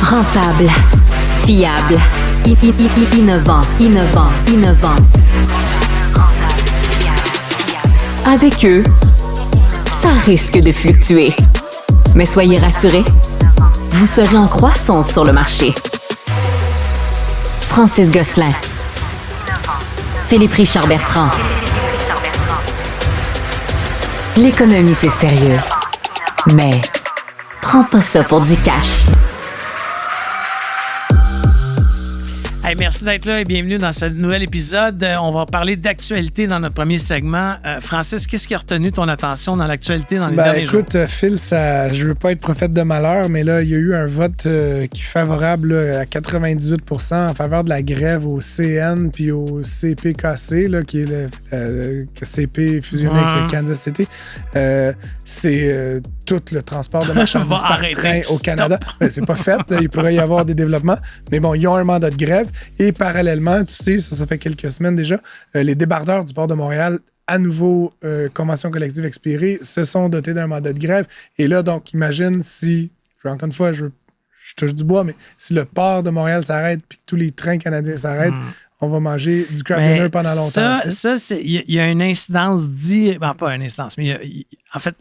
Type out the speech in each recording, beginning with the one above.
Rentable, fiable, innovant. Avec eux, ça risque de fluctuer. Mais soyez rassurés, vous serez en croissance sur le marché. Francis Gosselin, Philippe Richard Bertrand. L'économie, c'est sérieux. Mais prends pas ça pour du cash. Hey, merci d'être là et bienvenue dans ce nouvel épisode. On va parler d'actualité dans notre premier segment. Francis, qu'est-ce qui a retenu ton attention dans l'actualité dans les derniers jours? Écoute, Phil, je veux pas être prophète de malheur, mais là, il y a eu un vote qui est favorable là, à 98% en faveur de la grève au CN puis au CPKC, là, qui est le CP fusionné avec le Kansas City. C'est tout le transport de marchandises par train au Canada. Ben, c'est pas fait. Là, il pourrait y avoir des développements. Mais bon, ils ont un mandat de grève. Et parallèlement, tu sais, ça fait quelques semaines déjà, les débardeurs du port de Montréal, à nouveau, convention collective expirée, se sont dotés d'un mandat de grève. Et là, donc, imagine si, encore une fois, je touche du bois, mais si le port de Montréal s'arrête puis que tous les trains canadiens s'arrêtent, on va manger du crab dinner pendant longtemps. Il y a une incidence pas une incidence, mais en fait,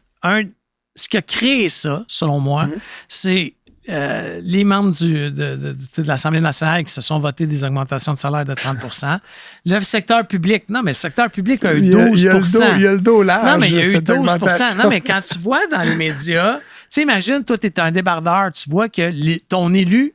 ce qui a créé ça, selon moi, c'est les membres de l'Assemblée nationale qui se sont votés des augmentations de salaire de 30 %. Le secteur public, non, mais le secteur public a eu 12 Il y a le dos large. Non, mais il y a eu 12 augmentation. Non, mais quand tu vois dans les médias, tu sais, imagine, toi, tu es un débardeur, tu vois que ton élu,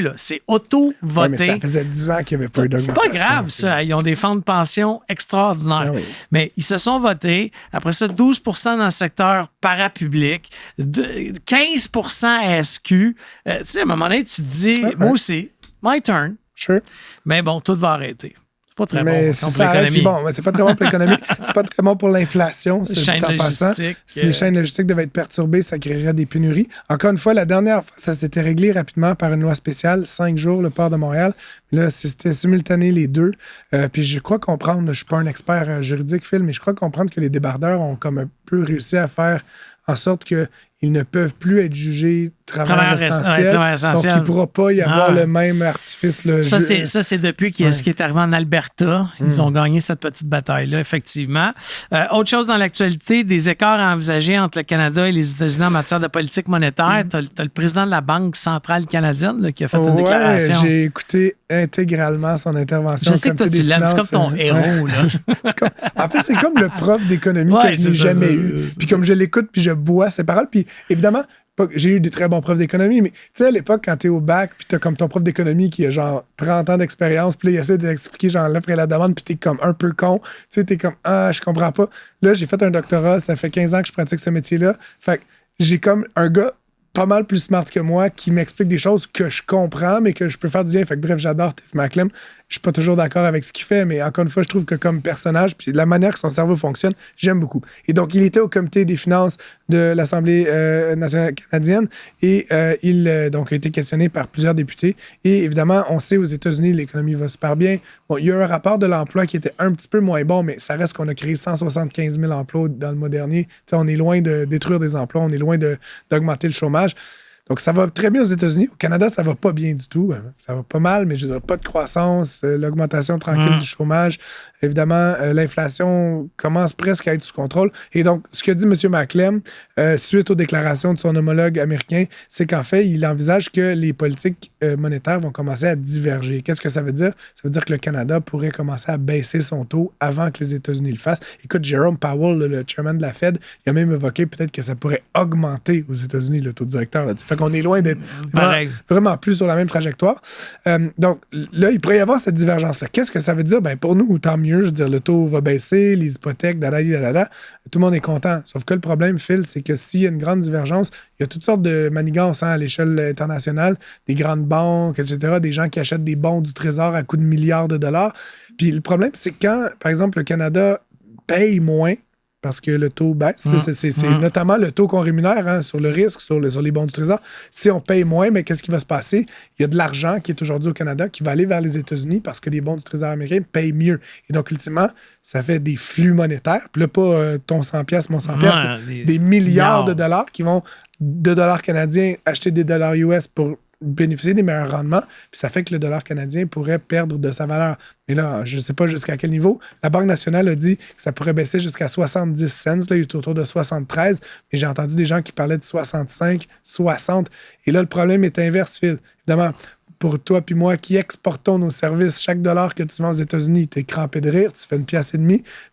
là, c'est auto-voté. Ouais, mais ça faisait 10 ans qu'il n'y avait pas eu d'augmentation. C'est pas grave, ça. Ils ont des fonds de pension extraordinaires. Ah oui. Mais ils se sont votés. Après ça, 12 % dans le secteur parapublic, 15 % à SQ. Tu sais, à un moment donné, tu te dis, moi aussi, my turn. Sure. Mais bon, tout va arrêter. C'est pas très mais bon pour l'économie. C'est pas très bon pour l'économie. C'est pas très bon pour l'inflation, c'est en passant. Si les chaînes logistiques devaient être perturbées, ça créerait des pénuries. Encore une fois, la dernière fois, ça s'était réglé rapidement par une loi spéciale, 5 jours, le port de Montréal. Là, c'était simultané les deux. Puis je crois comprendre, je suis pas un expert juridique, Phil, mais je crois comprendre que les débardeurs ont comme un peu réussi à faire en sorte qu'ils ne peuvent plus être jugés travailleurs essentiels. Donc, il ne pourra pas y avoir le même artifice. Ça, c'est depuis ce qui est arrivé en Alberta. Ils ont gagné cette petite bataille-là, effectivement. Autre chose dans l'actualité, des écarts à envisager entre le Canada et les États-Unis en matière de politique monétaire. Tu as le président de la Banque centrale canadienne là, qui a fait une déclaration. J'ai écouté intégralement son intervention. Je sais que toi, tu l'aimes. C'est comme ton héros. Là. En fait, c'est comme le prof d'économie que je n'ai jamais eu. Puis comme je l'écoute, puis je bois ses paroles. Puis évidemment, j'ai eu des très bons profs d'économie, mais tu sais, à l'époque, quand t'es au bac, puis t'as comme ton prof d'économie qui a genre 30 ans d'expérience, puis là, il essaie d'expliquer genre l'offre et la demande, puis t'es comme un peu con. Tu sais, t'es comme, je comprends pas. Là, j'ai fait un doctorat, ça fait 15 ans que je pratique ce métier-là. Fait que j'ai comme un gars pas mal plus smart que moi qui m'explique des choses que je comprends, mais que je peux faire du bien. Fait que bref, j'adore Tiff Macklem. Je suis pas toujours d'accord avec ce qu'il fait, mais encore une fois, je trouve que comme personnage, puis la manière que son cerveau fonctionne, j'aime beaucoup. Et donc, il était au comité des finances de l'Assemblée nationale canadienne et il donc, a été questionné par plusieurs députés. Et évidemment, on sait aux États-Unis, l'économie va super bien. Bon, il y a eu un rapport de l'emploi qui était un petit peu moins bon, mais ça reste qu'on a créé 175 000 emplois dans le mois dernier. T'sais, on est loin de détruire des emplois, on est loin d'augmenter le chômage. Donc, ça va très bien aux États-Unis. Au Canada, ça va pas bien du tout. Ça va pas mal, mais je veux dire, pas de croissance, l'augmentation tranquille du chômage. Évidemment, l'inflation commence presque à être sous contrôle. Et donc, ce que dit M. Macklem, suite aux déclarations de son homologue américain, c'est qu'en fait, il envisage que les politiques monétaires vont commencer à diverger. Qu'est-ce que ça veut dire? Ça veut dire que le Canada pourrait commencer à baisser son taux avant que les États-Unis le fassent. Écoute, Jerome Powell, le chairman de la Fed, il a même évoqué peut-être que ça pourrait augmenter aux États-Unis le taux directeur. Là. Fait qu'on est loin d'être vraiment plus sur la même trajectoire. Donc, là, il pourrait y avoir cette divergence-là. Qu'est-ce que ça veut dire? Ben, pour nous, tant mieux. Je veux dire, le taux va baisser, les hypothèques, tout le monde est content. Sauf que le problème, Phil, c'est que s'il y a une grande divergence, il y a toutes sortes de manigances à l'échelle internationale, des grandes banques, etc., des gens qui achètent des bons du Trésor à coût de milliards de dollars. Puis le problème, c'est quand, par exemple, le Canada paye moins, parce que le taux baisse. C'est notamment le taux qu'on rémunère sur le risque, sur les bons du Trésor. Si on paye moins, mais qu'est-ce qui va se passer? Il y a de l'argent qui est aujourd'hui au Canada qui va aller vers les États-Unis parce que les bons du Trésor américain payent mieux. Et donc, ultimement, ça fait des flux monétaires. Puis là, pas ton 100$, mon 100$, des milliards de dollars qui vont de dollars canadiens acheter des dollars US pour bénéficier des meilleurs rendements, puis ça fait que le dollar canadien pourrait perdre de sa valeur. Mais là, je ne sais pas jusqu'à quel niveau. La Banque nationale a dit que ça pourrait baisser jusqu'à 70 cents. Là, il est autour de 73, mais j'ai entendu des gens qui parlaient de 65, 60. Et là, le problème est inverse, Phil. Évidemment, pour toi puis moi qui exportons nos services, chaque dollar que tu vends aux États-Unis, t'es crampé de rire, tu fais 1,5 piastre.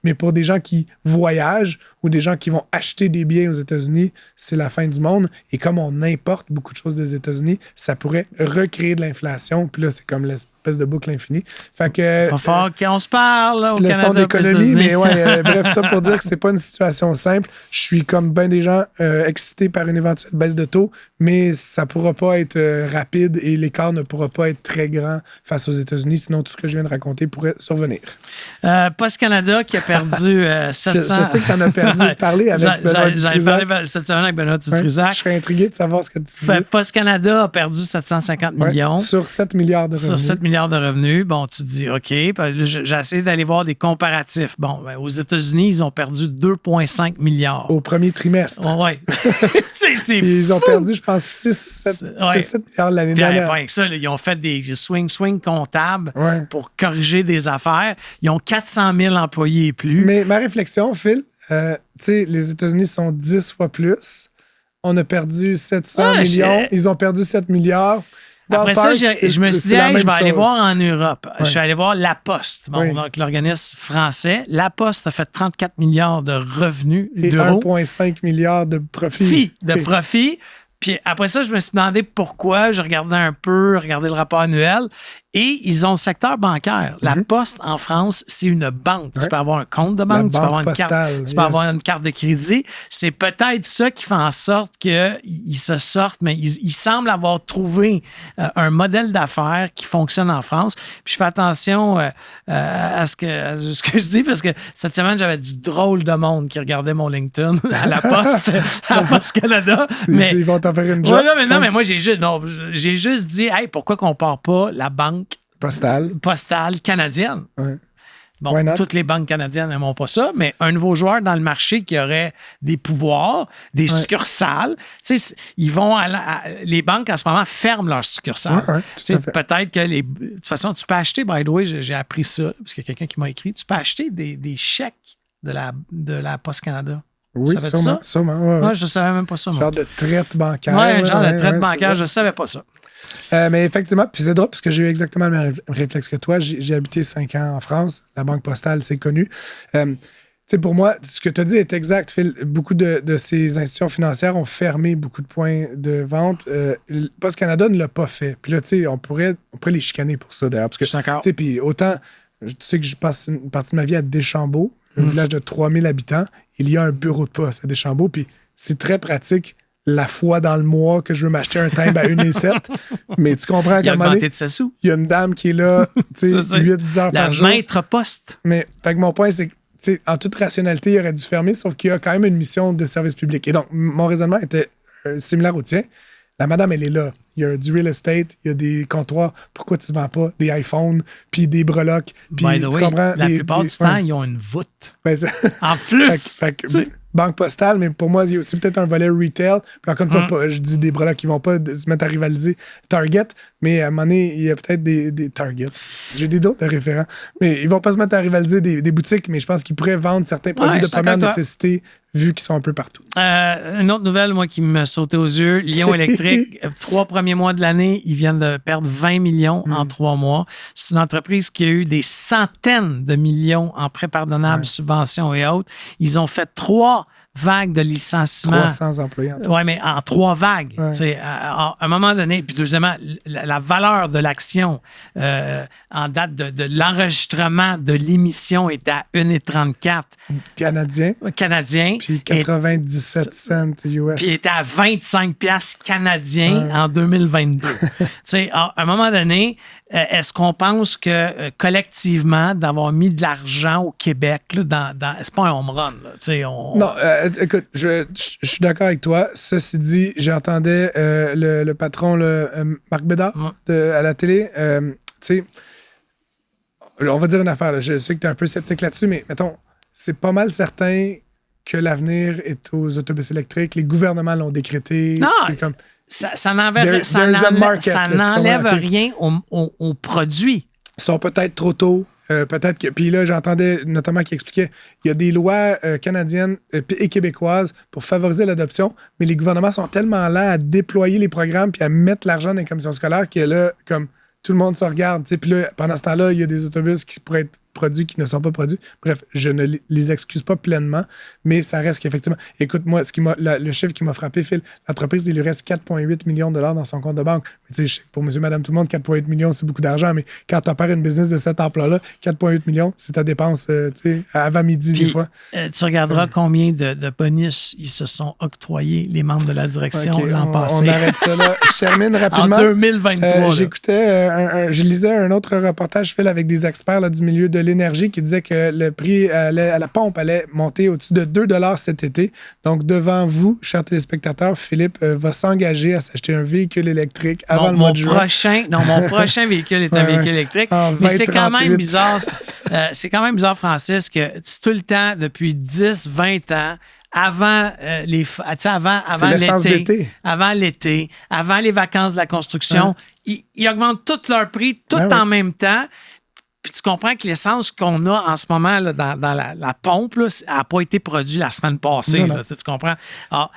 Mais pour des gens qui voyagent ou des gens qui vont acheter des biens aux États-Unis, c'est la fin du monde. Et comme on importe beaucoup de choses des États-Unis, ça pourrait recréer de l'inflation. Puis là, c'est comme l'espèce de boucle infinie. Fait que... Pas fort qu'on se parle, là, au leçon Canada. d'économie, mais ouais, bref, tout ça pour dire que c'est pas une situation simple. Je suis comme bien des gens excités par une éventuelle baisse de taux, mais ça pourra pas être rapide et l'écart ne pourra pas être très grand face aux États-Unis, sinon tout ce que je viens de raconter pourrait survenir. Post Canada qui a perdu 700... Je sais que tu en as perdu de parler avec Benoît Dutrisac. J'en ai parlé cette semaine avec Benoît Dutrisac. Je serais intrigué de savoir ce que tu dis. Post Canada a perdu 750 millions. Sur 7 milliards de revenus. Sur 7 milliards de revenus. Bon, tu te dis, OK. J'ai essayé d'aller voir des comparatifs. Bon, aux États-Unis, ils ont perdu 2,5 milliards. Au premier trimestre. Oui. c'est ils ont perdu, je pense, 7 milliards l'année dernière. Avec ça, là, ils ont fait des swing comptables pour corriger des affaires. Ils ont 400 000 employés et plus. Mais ma réflexion, Phil, tu sais, les États-Unis sont 10 fois plus. On a perdu 700 millions. Ils ont perdu 7 milliards. Après ça, je me suis dit, je vais aller voir en Europe. Je suis allé voir La Poste, donc l'organisme français. La Poste a fait 34 milliards de revenus d'euros. 1,5 milliard de profit. Puis après ça, je me suis demandé pourquoi. Je regardais le rapport annuel. Et ils ont le secteur bancaire. La Poste, en France, c'est une banque. Tu peux avoir un compte de banque, tu peux avoir une carte de crédit. C'est peut-être ça qui fait en sorte qu'ils se sortent, mais ils semblent avoir trouvé un modèle d'affaires qui fonctionne en France. Puis je fais attention à ce que je dis, parce que cette semaine, j'avais du drôle de monde qui regardait mon LinkedIn à la Poste, à la Poste Canada. Mais, ils vont t'en faire une job. Non, mais moi, j'ai juste dit, hey, pourquoi qu'on part pas la banque postale canadienne? Ouais. Bon, toutes les banques canadiennes n'aiment pas ça, mais un nouveau joueur dans le marché qui aurait des pouvoirs, des succursales, tu sais, ils vont les banques en ce moment ferment leurs succursales. Peut-être que de toute façon, tu peux acheter, by the way, j'ai appris ça, parce qu'il y a quelqu'un qui m'a écrit, tu peux acheter des chèques de la Poste Canada. Oui, sûrement. Ouais, je ne savais même pas ça. Genre de traite bancaire. Oui, un genre de traite bancaire, je ne savais pas ça. Mais effectivement, puis c'est drôle parce que j'ai eu exactement le même réflexe que toi. J'ai habité 5 ans en France. La Banque postale, c'est connu. Tu sais, pour moi, ce que tu as dit est exact, Phil. Beaucoup de ces institutions financières ont fermé beaucoup de points de vente. Poste Canada ne l'a pas fait. Puis là, tu sais, on pourrait les chicaner pour ça, d'ailleurs. Parce que, je suis d'accord. Tu sais, puis autant, tu sais que je passe une partie de ma vie à Deschambault, un village de 3000 habitants. Il y a un bureau de poste à Deschambault, puis c'est très pratique la fois dans le mois que je veux m'acheter un timbre à 1,7. Mais tu comprends qu'à un moment donné, il y a une dame qui est là 8-10 heures par jour. La maître poste. Mais fait que mon point, c'est que en toute rationalité, il aurait dû fermer, sauf qu'il y a quand même une mission de service public. Et donc, mon raisonnement était similaire au tien. La madame, elle est là. Il y a du real estate, il y a des comptoirs. Pourquoi tu ne vends pas des iPhones, puis des breloques? Puis, by the way, la plupart du temps, ils ont une voute. En plus! Banque postale, mais pour moi, il y a aussi peut-être un volet retail. Puis encore une fois, je dis des breloques qui ne vont pas se mettre à rivaliser Target, mais à un moment donné, il y a peut-être des Target. J'ai des d'autres référents. Mais ils ne vont pas se mettre à rivaliser des boutiques, mais je pense qu'ils pourraient vendre certains produits de première nécessité vu qu'ils sont un peu partout. Une autre nouvelle, moi, qui me sautait aux yeux, Lion Électrique, 3 premiers mois de l'année, ils viennent de perdre 20 millions en 3 mois. C'est une entreprise qui a eu des centaines de millions en prêts pardonnables, subventions et autres. Ils ont fait 3 vagues de licenciements. 300 employés. Oui, mais en 3 vagues. À un moment donné, puis deuxièmement, la valeur de l'action en date de l'enregistrement de l'émission est à 1,34 canadien. Puis 97 cents US. Puis il était à 25 piastres canadiens en 2022. À un moment donné, est-ce qu'on pense que collectivement, d'avoir mis de l'argent au Québec, là, c'est pas un home run? Non, écoute, je suis d'accord avec toi. Ceci dit, j'entendais le patron, Marc Bédard, à la télé. Tu sais, on va dire une affaire. Là. Je sais que tu es un peu sceptique là-dessus, mais mettons, c'est pas mal certain que l'avenir est aux autobus électriques. Les gouvernements l'ont décrété. Non! ça n'enlève rien au produit. Ils sont peut-être trop tôt. Peut-être que. Puis là, j'entendais notamment qui expliquait il y a des lois canadiennes et québécoises pour favoriser l'adoption, mais les gouvernements sont tellement lents à déployer les programmes puis à mettre l'argent dans les commissions scolaires que là, comme tout le monde se regarde. Puis là, pendant ce temps-là, il y a des autobus qui pourraient être produits qui ne sont pas produits. Bref, je ne les excuse pas pleinement, mais ça reste qu'effectivement... Écoute, moi, le chiffre qui m'a frappé, Phil, l'entreprise, il lui reste 4,8 millions de dollars dans son compte de banque. Mais tu sais, pour monsieur, madame, tout le monde, 4,8 millions, c'est beaucoup d'argent, mais quand tu opères une business de cet emploi-là, 4,8 millions, c'est ta dépense, tu sais, avant midi, des fois. Tu regarderas combien de bonus ils se sont octroyés, les membres de la direction, l'an passé. On arrête ça là. Je termine rapidement. En 2023. J'écoutais, je lisais un autre reportage, Phil, avec des experts là, du milieu de l'énergie qui disait que le prix à la pompe allait monter au-dessus de 2 $ cet été. Donc, devant vous, chers téléspectateurs, Philippe va s'engager à s'acheter un véhicule électrique avant le mois de juin. Mon prochain véhicule est un véhicule électrique. Mais c'est quand même bizarre. C'est quand même bizarre, Francis, que tout le temps, depuis 10, 20 ans, avant l'été, avant les vacances de la construction, ils augmentent tous leurs prix en même temps. Puis tu comprends que l'essence qu'on a en ce moment là, dans la pompe n'a pas été produite la semaine passée. Là, tu comprends?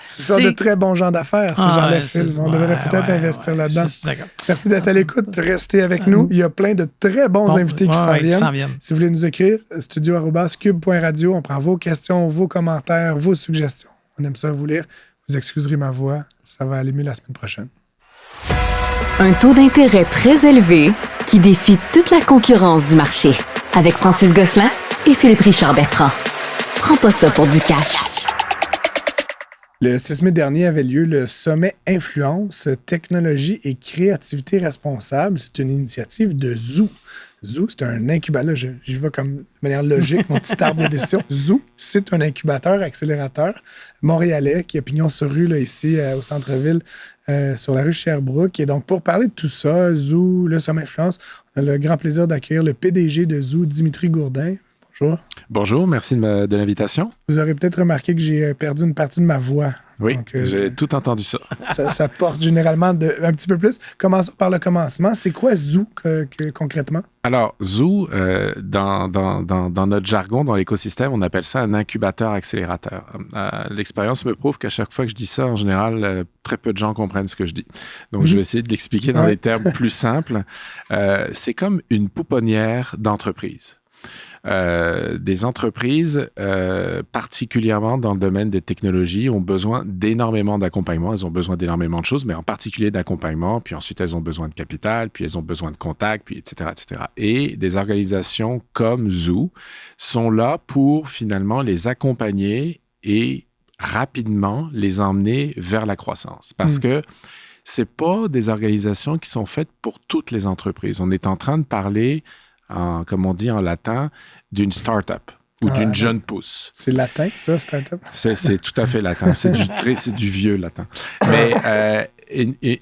C'est de très bons gens d'affaires, ces gens-là. On devrait peut-être investir là-dedans. Merci d'être à l'écoute. Restez avec nous. Il y a plein de très bons invités qui s'en viennent. Si vous voulez nous écrire, studio@cube.radio. On prend vos questions, vos commentaires, vos suggestions. On aime ça vous lire. Vous excuserez ma voix. Ça va aller mieux la semaine prochaine. Un taux d'intérêt très élevé qui défie toute la concurrence du marché. Avec Francis Gosselin et Philippe Richard Bertrand. Prends pas ça pour du cash. Le 6 mai dernier avait lieu le sommet Influence, technologie et créativité responsable. C'est une initiative de Zoo. Zoo, c'est un incubateur. J'y vais comme de manière logique, mon petit arbre de décision. Zoo, c'est un incubateur, accélérateur montréalais qui a pignon sur rue là, ici au centre-ville, sur la rue Sherbrooke. Et donc, pour parler de tout ça, Zoo, le sommet Influence, on a le grand plaisir d'accueillir le PDG de Zoo, Dimitri Gourdin. Bonjour. Bonjour, merci de l'invitation. Vous aurez peut-être remarqué que j'ai perdu une partie de ma voix. Oui, donc, j'ai tout entendu ça. Ça porte généralement un petit peu plus. Commençons par le commencement. C'est quoi Zoo concrètement? Alors, Zoo, dans notre jargon, dans l'écosystème, on appelle ça un incubateur-accélérateur. L'expérience me prouve qu'à chaque fois que je dis ça, en général, très peu de gens comprennent ce que je dis. Donc, je vais essayer de l'expliquer dans des termes plus simples. C'est comme une pouponnière d'entreprise. Des entreprises, particulièrement dans le domaine des technologies, ont besoin d'énormément d'accompagnement. Elles ont besoin d'énormément de choses, mais en particulier d'accompagnement. Puis ensuite, elles ont besoin de capital, puis elles ont besoin de contacts, puis etc., etc. Et des organisations comme Zoo sont là pour finalement les accompagner et rapidement les emmener vers la croissance. Parce que c'est pas des organisations qui sont faites pour toutes les entreprises. On est en train de parler comme on dit en latin, d'une start-up ou d'une jeune pousse. C'est latin, ça, start-up? C'est tout à fait latin. C'est du vieux latin. Mais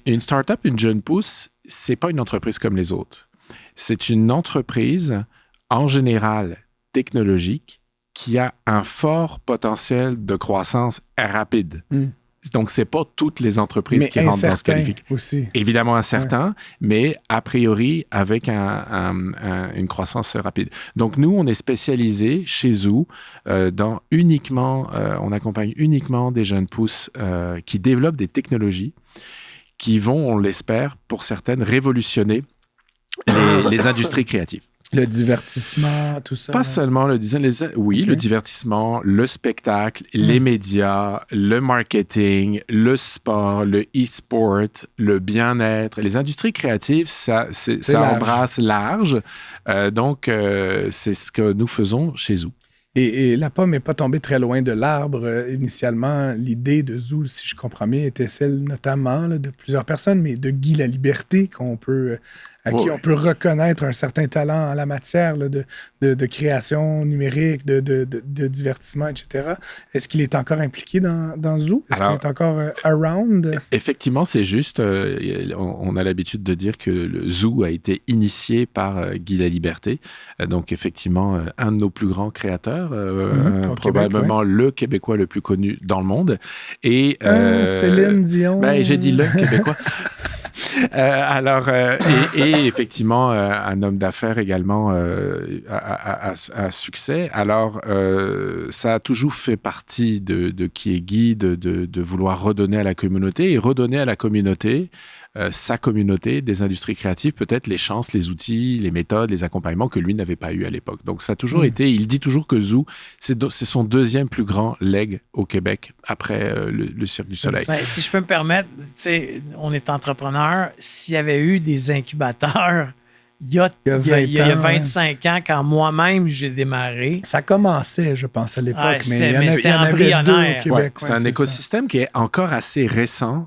une start-up, une jeune pousse, c'est pas une entreprise comme les autres. C'est une entreprise, en général, technologique, qui a un fort potentiel de croissance rapide. Donc, ce n'est pas toutes les entreprises qui rentrent dans ce qualificatif. Aussi. Évidemment incertain, mais a priori avec une croissance rapide. Donc, nous, on est spécialisé chez Zoo on accompagne uniquement des jeunes pousses qui développent des technologies qui vont, on l'espère, pour certaines, révolutionner les industries créatives. Le divertissement, tout ça. Pas seulement le design, le divertissement, le spectacle, les médias, le marketing, le sport, le e-sport, le bien-être. Les industries créatives, ça embrasse large. Donc, c'est ce que nous faisons chez Zoo. Et la pomme n'est pas tombée très loin de l'arbre. Initialement, l'idée de Zoo, si je comprends bien, était celle notamment de plusieurs personnes, mais de Guy Laliberté, qu'on peut à qui on peut reconnaître un certain talent en la matière là, de création numérique, de divertissement, etc. Est-ce qu'il est encore impliqué dans Zoo? Est-ce qu'il est encore around? Effectivement, c'est juste. On a l'habitude de dire que le Zoo a été initié par Guy Laliberté. Donc, effectivement, un de nos plus grands créateurs, probablement Québec, le Québécois le plus connu dans le monde. Et, Céline Dion. J'ai dit le Québécois. Et effectivement, un homme d'affaires également à succès. Alors, ça a toujours fait partie de qui est Guy, de vouloir redonner à la communauté et redonner à la communauté, sa communauté des industries créatives, peut-être les chances, les outils, les méthodes, les accompagnements que lui n'avait pas eu à l'époque. Donc, ça a toujours été, il dit toujours que Zoo, c'est son deuxième plus grand leg au Québec après le Cirque du Soleil. Ben, si je peux me permettre, on est entrepreneur. S'il y avait eu des incubateurs il y a 25 ans, quand moi-même j'ai démarré. Ça commençait, je pense, à l'époque, mais c'était embryonnaire. Au Québec. C'est un écosystème qui est encore assez récent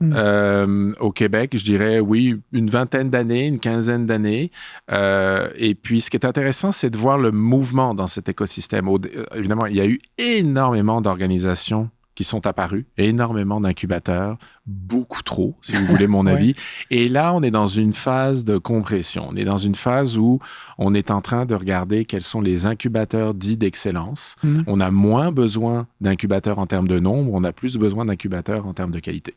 au Québec, je dirais, oui, une vingtaine d'années, une quinzaine d'années. Et puis, ce qui est intéressant, c'est de voir le mouvement dans cet écosystème. Évidemment, il y a eu énormément d'organisations qui sont apparus, énormément d'incubateurs, beaucoup trop, si vous voulez mon avis. Et là, on est dans une phase de compression. On est dans une phase où on est en train de regarder quels sont les incubateurs dits d'excellence. On a moins besoin d'incubateurs en termes de nombre, on a plus besoin d'incubateurs en termes de qualité.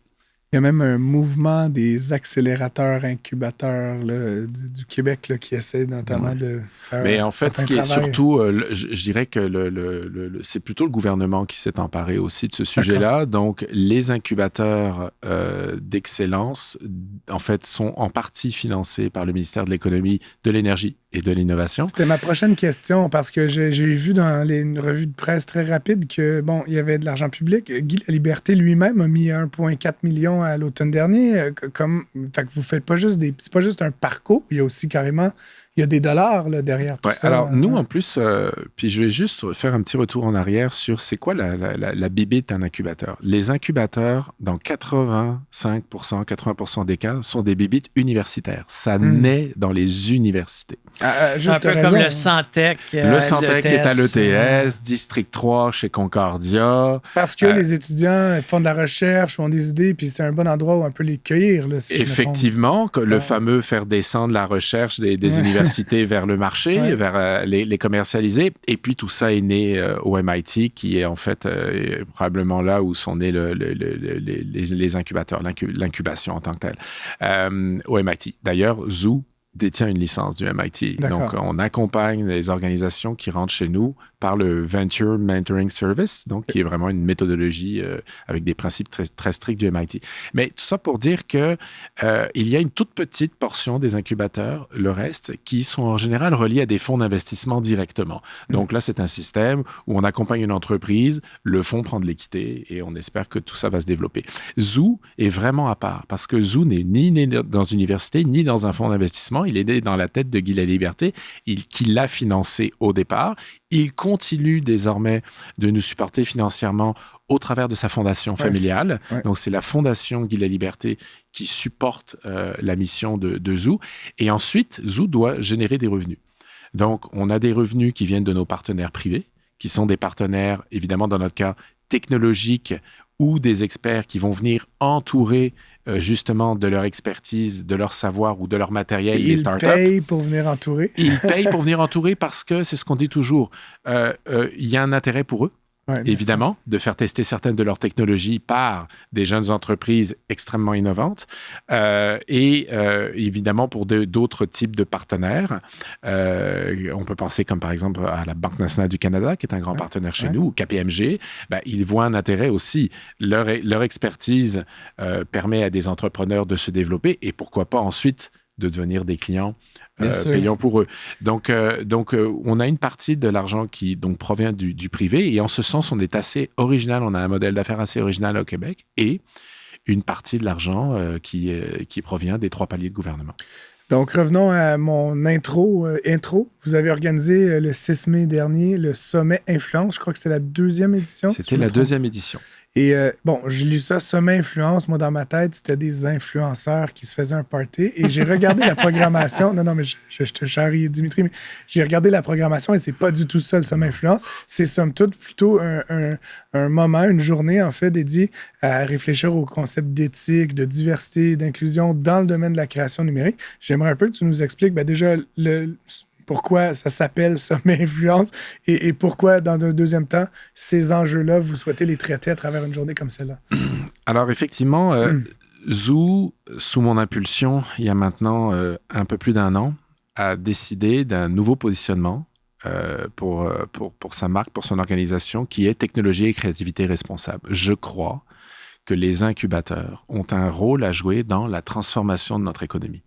Il y a même un mouvement des accélérateurs, incubateurs là, du Québec là, qui essaie notamment de faire. Mais en fait, ce qui est surtout, je dirais que c'est plutôt le gouvernement qui s'est emparé aussi de ce sujet-là. Donc, les incubateurs d'excellence, en fait, sont en partie financés par le ministère de l'Économie, de l'Énergie et de l'Innovation. C'était ma prochaine question parce que j'ai vu dans une revue de presse très rapide que, bon, il y avait de l'argent public. Guy Laliberté lui-même a mis 1,4 million à l'automne dernier. Fait que vous faites pas juste c'est pas juste un parcours, il y a aussi carrément, il y a des dollars là, derrière tout ça. Alors, nous, en plus, puis je vais juste faire un petit retour en arrière sur c'est quoi la bibite d'un incubateur. Les incubateurs, dans 80% des cas, sont des bibites universitaires. Ça naît dans les universités. Un peu comme le Santec. Le Santec est à l'ETS, District 3 chez Concordia. Parce que les étudiants font de la recherche, ont des idées, puis c'est un bon endroit où on peut les cueillir. Là, si effectivement, le fameux faire descendre la recherche des universités vers le marché, vers les commercialiser. Et puis, tout ça est né au MIT, qui est en fait probablement là où sont nés les incubateurs, l'incubation en tant que telle, au MIT. D'ailleurs, Zoo détient une licence du MIT. D'accord. Donc, on accompagne les organisations qui rentrent chez nous par le Venture Mentoring Service, donc qui est vraiment une méthodologie avec des principes très, très stricts du MIT. Mais tout ça pour dire que il y a une toute petite portion des incubateurs, le reste, qui sont en général reliés à des fonds d'investissement directement. Donc là, c'est un système où on accompagne une entreprise, le fonds prend de l'équité et on espère que tout ça va se développer. Zoo est vraiment à part parce que Zoo n'est ni né dans une université, ni dans un fonds d'investissement. Il est né dans la tête de Guy Laliberté, qui l'a financé au départ. Il continue désormais de nous supporter financièrement au travers de sa fondation familiale. Donc, c'est la fondation Guy Laliberté qui supporte la mission de Zoo. Et ensuite, Zoo doit générer des revenus. Donc, on a des revenus qui viennent de nos partenaires privés, qui sont des partenaires, évidemment, dans notre cas, technologiques ou des experts qui vont venir entourer justement de leur expertise, de leur savoir ou de leur matériel les startups. Ils payent pour venir entourer. Ils payent pour venir entourer parce que c'est ce qu'on dit toujours. Il y a un intérêt pour eux. Évidemment, de faire tester certaines de leurs technologies par des jeunes entreprises extrêmement innovantes et évidemment pour d'autres types de partenaires. On peut penser comme par exemple à la Banque nationale du Canada, qui est un grand partenaire chez nous, ou KPMG. Ils voient un intérêt aussi. Leur expertise permet à des entrepreneurs de se développer et pourquoi pas ensuite de devenir des clients payants pour eux. Donc, on a une partie de l'argent qui donc, provient du privé et en ce sens, on est assez original. On a un modèle d'affaires assez original au Québec et une partie de l'argent qui provient des 3 paliers de gouvernement. Donc, revenons à mon intro. vous avez organisé le 6 mai dernier le Sommet Influence. Je crois que c'était la 2e édition. C'était la 2e édition. Et j'ai lu ça, Sommet Influence. Moi, dans ma tête, c'était des influenceurs qui se faisaient un party. Et j'ai regardé la programmation. Non, mais je te charrie, Dimitri, mais j'ai regardé la programmation et c'est pas du tout ça, le Sommet Influence. C'est somme toute plutôt un moment, une journée, en fait, dédiée à réfléchir au concept d'éthique, de diversité, d'inclusion dans le domaine de la création numérique. J'aimerais un peu que tu nous expliques déjà pourquoi ça s'appelle Sommet Influence et pourquoi, dans un deuxième temps, ces enjeux-là, vous souhaitez les traiter à travers une journée comme celle-là. Alors, effectivement, Zoo, sous mon impulsion, il y a maintenant un peu plus d'1 an, a décidé d'un nouveau positionnement pour sa marque, pour son organisation, qui est technologie et créativité responsable. Je crois que les incubateurs ont un rôle à jouer dans la transformation de notre économie.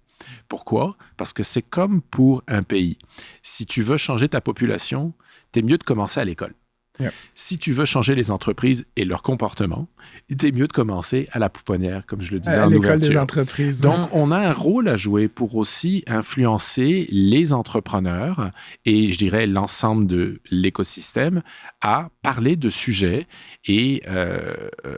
Pourquoi? Parce que c'est comme pour un pays. Si tu veux changer ta population, t'es mieux de commencer à l'école. Yeah. Si tu veux changer les entreprises et leur comportement, t'es mieux de commencer à la pouponnière, comme je le disais en ouverture. À l'école des entreprises. Donc, on a un rôle à jouer pour aussi influencer les entrepreneurs et, je dirais, l'ensemble de l'écosystème à parler de sujets et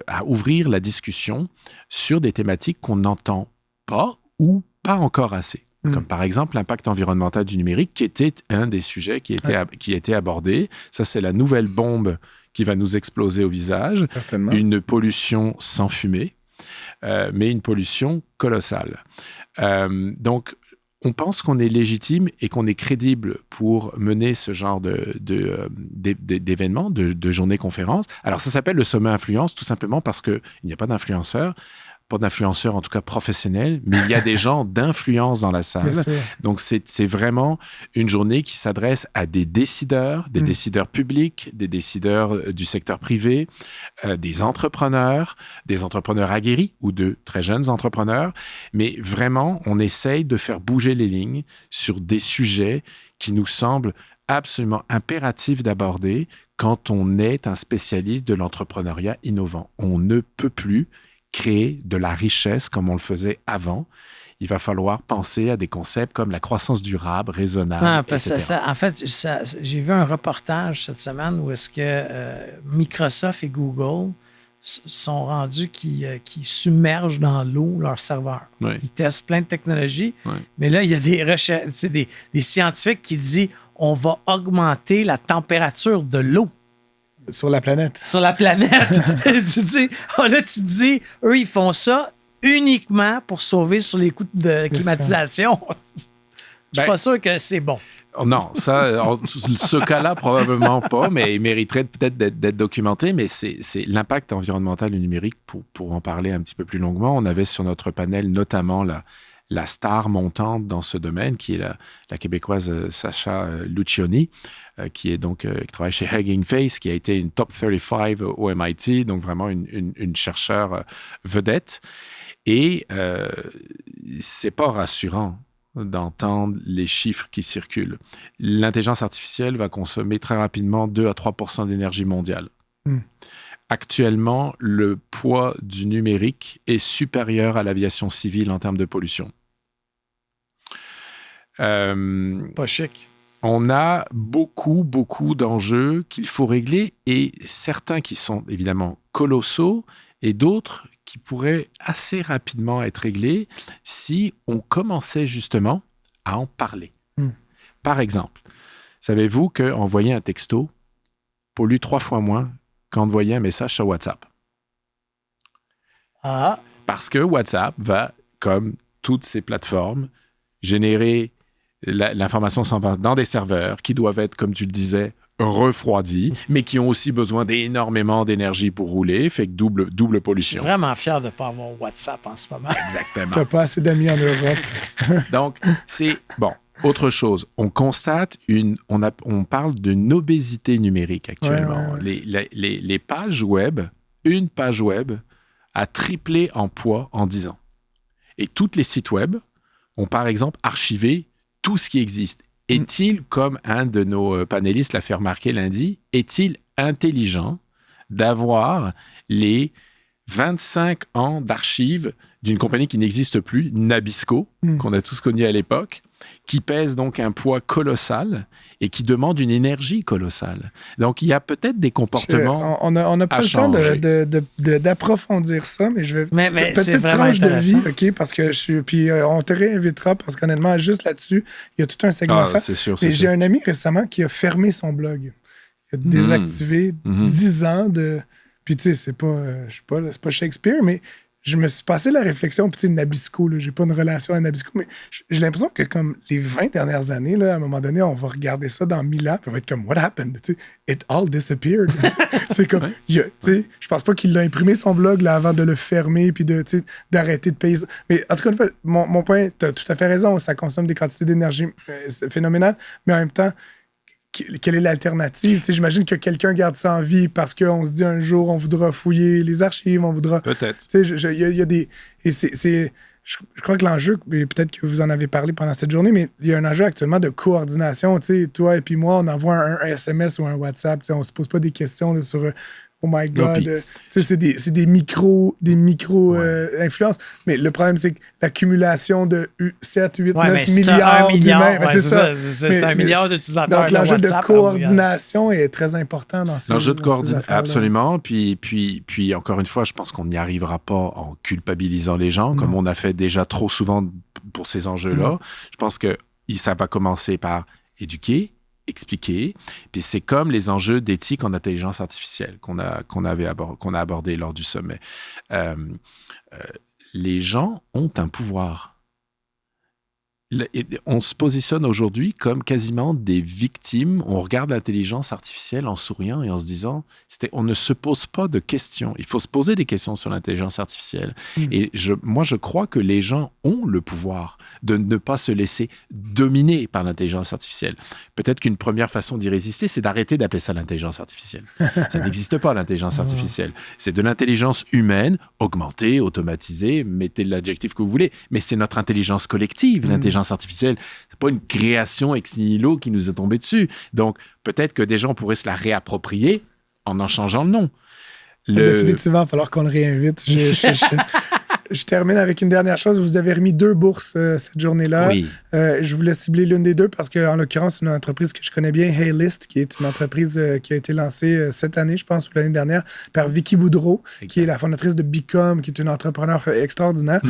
à ouvrir la discussion sur des thématiques qu'on n'entend pas ou pas encore assez. Comme par exemple l'impact environnemental du numérique, qui était un des sujets qui était abordé. Ça, c'est la nouvelle bombe qui va nous exploser au visage. Certainement. Une pollution sans fumée, mais une pollution colossale. Donc, on pense qu'on est légitime et qu'on est crédible pour mener ce genre d'événements, de journées-conférences. Alors, ça s'appelle le Sommet Influence, tout simplement parce qu'il n'y a pas d'influenceurs. Pas d'influenceurs, en tout cas professionnels, mais il y a des gens d'influence dans la salle. Donc, c'est vraiment une journée qui s'adresse à des décideurs publics, des décideurs du secteur privé, des entrepreneurs aguerris ou de très jeunes entrepreneurs. Mais vraiment, on essaye de faire bouger les lignes sur des sujets qui nous semblent absolument impératifs d'aborder quand on est un spécialiste de l'entrepreneuriat innovant. On ne peut plus créer de la richesse comme on le faisait avant. Il va falloir penser à des concepts comme la croissance durable, raisonnable, etc. En fait, j'ai vu un reportage cette semaine où est-ce que Microsoft et Google sont rendus qui submergent dans l'eau leurs serveurs. Oui. Ils testent plein de technologies, mais là, il y a des scientifiques qui disent on va augmenter la température de l'eau. Sur la planète. Sur la planète. Là, tu dis, eux, ils font ça uniquement pour sauver sur les coûts de climatisation. Je suis pas sûr que c'est bon. Non, ce cas-là, probablement pas, mais il mériterait peut-être d'être documenté. Mais c'est l'impact environnemental du numérique, pour en parler un petit peu plus longuement. On avait sur notre panel notamment la star montante dans ce domaine, qui est la Québécoise Sacha Lucioni, qui travaille chez Hugging Face, qui a été une top 35 au MIT, donc vraiment une chercheure vedette. Et c'est pas rassurant d'entendre les chiffres qui circulent. L'intelligence artificielle va consommer très rapidement 2 à 3% d'énergie mondiale. Actuellement, le poids du numérique est supérieur à l'aviation civile en termes de pollution. Pas chic. On a beaucoup d'enjeux qu'il faut régler, et certains qui sont évidemment colossaux et d'autres qui pourraient assez rapidement être réglés si on commençait justement à en parler. Par exemple, savez-vous qu'envoyer un texto pollue 3 fois moins qu'envoyer un message sur WhatsApp? Parce que WhatsApp va, comme toutes ces plateformes, générer l'information s'en va dans des serveurs qui doivent être, comme tu le disais, refroidis, mais qui ont aussi besoin d'énormément d'énergie pour rouler, fait que double pollution. Je suis vraiment fier de ne pas avoir WhatsApp en ce moment. Exactement. Tu n'as pas assez d'amis en Europe. Donc, c'est... Bon, autre chose. On constate on parle d'une obésité numérique actuellement. Ouais. Les pages web, une page web a triplé en poids en 10 ans. Et tous les sites web ont, par exemple, archivé tout ce qui existe. Est-il, comme un de nos panélistes l'a fait remarquer lundi, est-il intelligent d'avoir les 25 ans d'archives d'une compagnie qui n'existe plus, Nabisco, qu'on a tous connu à l'époque, qui pèse donc un poids colossal et qui demande une énergie colossale. Donc, il y a peut-être des comportements on n'a pas le temps d'approfondir ça, mais je vais... Mais petite tranche de vie, OK? Parce que puis on te réinvitera, parce qu'honnêtement, juste là-dessus, il y a tout un segment à faire. C'est sûr, mais j'ai un ami récemment qui a fermé son blog. Il a désactivé 10 ans de... Puis tu sais, c'est pas Shakespeare, mais je me suis passé la réflexion, puis tu sais, Nabisco, là, j'ai pas une relation à Nabisco, mais j'ai l'impression que comme les 20 dernières années, là, à un moment donné, on va regarder ça dans 1000 ans, puis on va être comme, what happened? Tu sais, it all disappeared. C'est comme, tu sais, je pense pas qu'il l'a imprimé son blog là, avant de le fermer, puis d'arrêter de payer ça. Mais en tout cas, une fois, mon point, t'as tout à fait raison, ça consomme des quantités d'énergie phénoménales, mais en même temps, quelle est l'alternative? Tu sais, j'imagine que quelqu'un garde ça en vie parce qu'on se dit un jour, on voudra fouiller les archives, on voudra... Peut-être. Tu sais, il y a des... Et je crois que l'enjeu, peut-être que vous en avez parlé pendant cette journée, mais il y a un enjeu actuellement de coordination. Tu sais, toi et puis moi, on envoie un SMS ou un WhatsApp. Tu sais, on se pose pas des questions là, sur... Oh my God. C'est des micro influences. Mais le problème, c'est que l'accumulation de 7, 8, 9 milliards d'humains. C'est ça. C'est 1 milliard d'utilisateurs. Donc, l'enjeu de coordination est très important dans ces l'enjeu de coordination, absolument. Puis, encore une fois, je pense qu'on n'y arrivera pas en culpabilisant les gens, comme on a fait déjà trop souvent pour ces enjeux-là. Je pense que ça va commencer par éduquer, expliquer. Puis c'est comme les enjeux d'éthique en intelligence artificielle qu'on a abordé lors du sommet. Les gens ont un pouvoir. On se positionne aujourd'hui comme quasiment des victimes. On regarde l'intelligence artificielle en souriant et en se disant, on ne se pose pas de questions. Il faut se poser des questions sur l'intelligence artificielle. Et moi, je crois que les gens ont le pouvoir de ne pas se laisser dominer par l'intelligence artificielle. Peut-être qu'une première façon d'y résister, c'est d'arrêter d'appeler ça l'intelligence artificielle. Ça n'existe pas, l'intelligence artificielle. C'est de l'intelligence humaine, augmentée, automatisée, mettez l'adjectif que vous voulez, mais c'est notre intelligence collective, l'intelligence artificielle. C'est pas une création ex nihilo qui nous est tombée dessus. Donc, peut-être que des gens pourraient se la réapproprier en changeant le nom. Définitivement, il va falloir qu'on le réinvite. Je termine avec une dernière chose. Vous avez remis 2 bourses cette journée-là. Oui. Je voulais cibler l'une des deux parce qu'en l'occurrence, c'est une entreprise que je connais bien, Haylist, qui est une entreprise qui a été lancée cette année, je pense, ou l'année dernière, par Vicky Boudreau, qui est la fondatrice de Bicom, qui est une entrepreneur extraordinaire.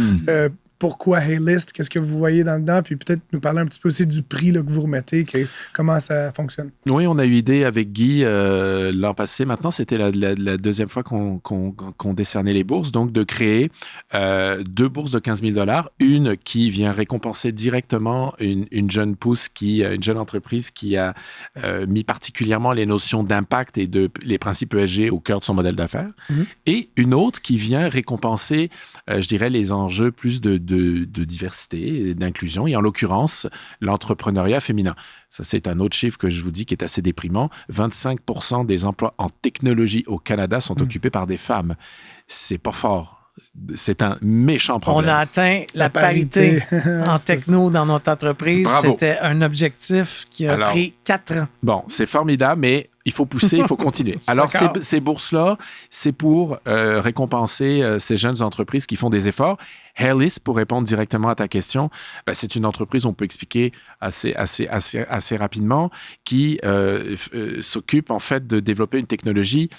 Pourquoi Haylist? Qu'est-ce que vous voyez dans le dedans? Puis peut-être nous parler un petit peu aussi du prix là, que vous remettez, comment ça fonctionne. Oui, on a eu idée avec Guy l'an passé. Maintenant, c'était la deuxième fois qu'on décernait les bourses. Donc, de créer 2 bourses de 15 000 $. Une qui vient récompenser directement une jeune pousse, une jeune entreprise qui a mis particulièrement les notions d'impact et les principes ESG au cœur de son modèle d'affaires. Et une autre qui vient récompenser, je dirais, les enjeux plus de diversité et d'inclusion, et en l'occurrence, l'entrepreneuriat féminin. Ça, c'est un autre chiffre que je vous dis qui est assez déprimant. 25% des emplois en technologie au Canada sont occupés par des femmes. C'est pas fort. C'est un méchant problème. On a atteint la parité en techno dans notre entreprise. Bravo. C'était un objectif qui a pris 4 ans. Bon, c'est formidable, mais il faut pousser, il faut continuer. Alors, ces bourses-là, c'est pour récompenser ces jeunes entreprises qui font des efforts. Haylist, pour répondre directement à ta question, c'est une entreprise, on peut expliquer assez rapidement, qui s'occupe en fait de développer une technologie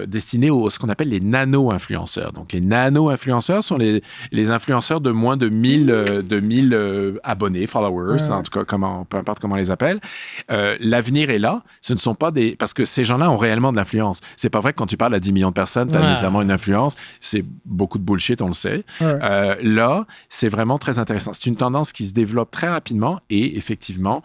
destinée à ce qu'on appelle les nano-influenceurs. Donc, les nano-influenceurs sont les influenceurs de moins de 1000 abonnés, followers, en tout cas, peu importe comment on les appelle. L'avenir est là. Ce ne sont pas parce que ces gens-là ont réellement de l'influence. C'est pas vrai que quand tu parles à 10 millions de personnes, tu as nécessairement une influence. C'est beaucoup de bullshit, on le sait. Là, c'est vraiment très intéressant. C'est une tendance qui se développe très rapidement et effectivement,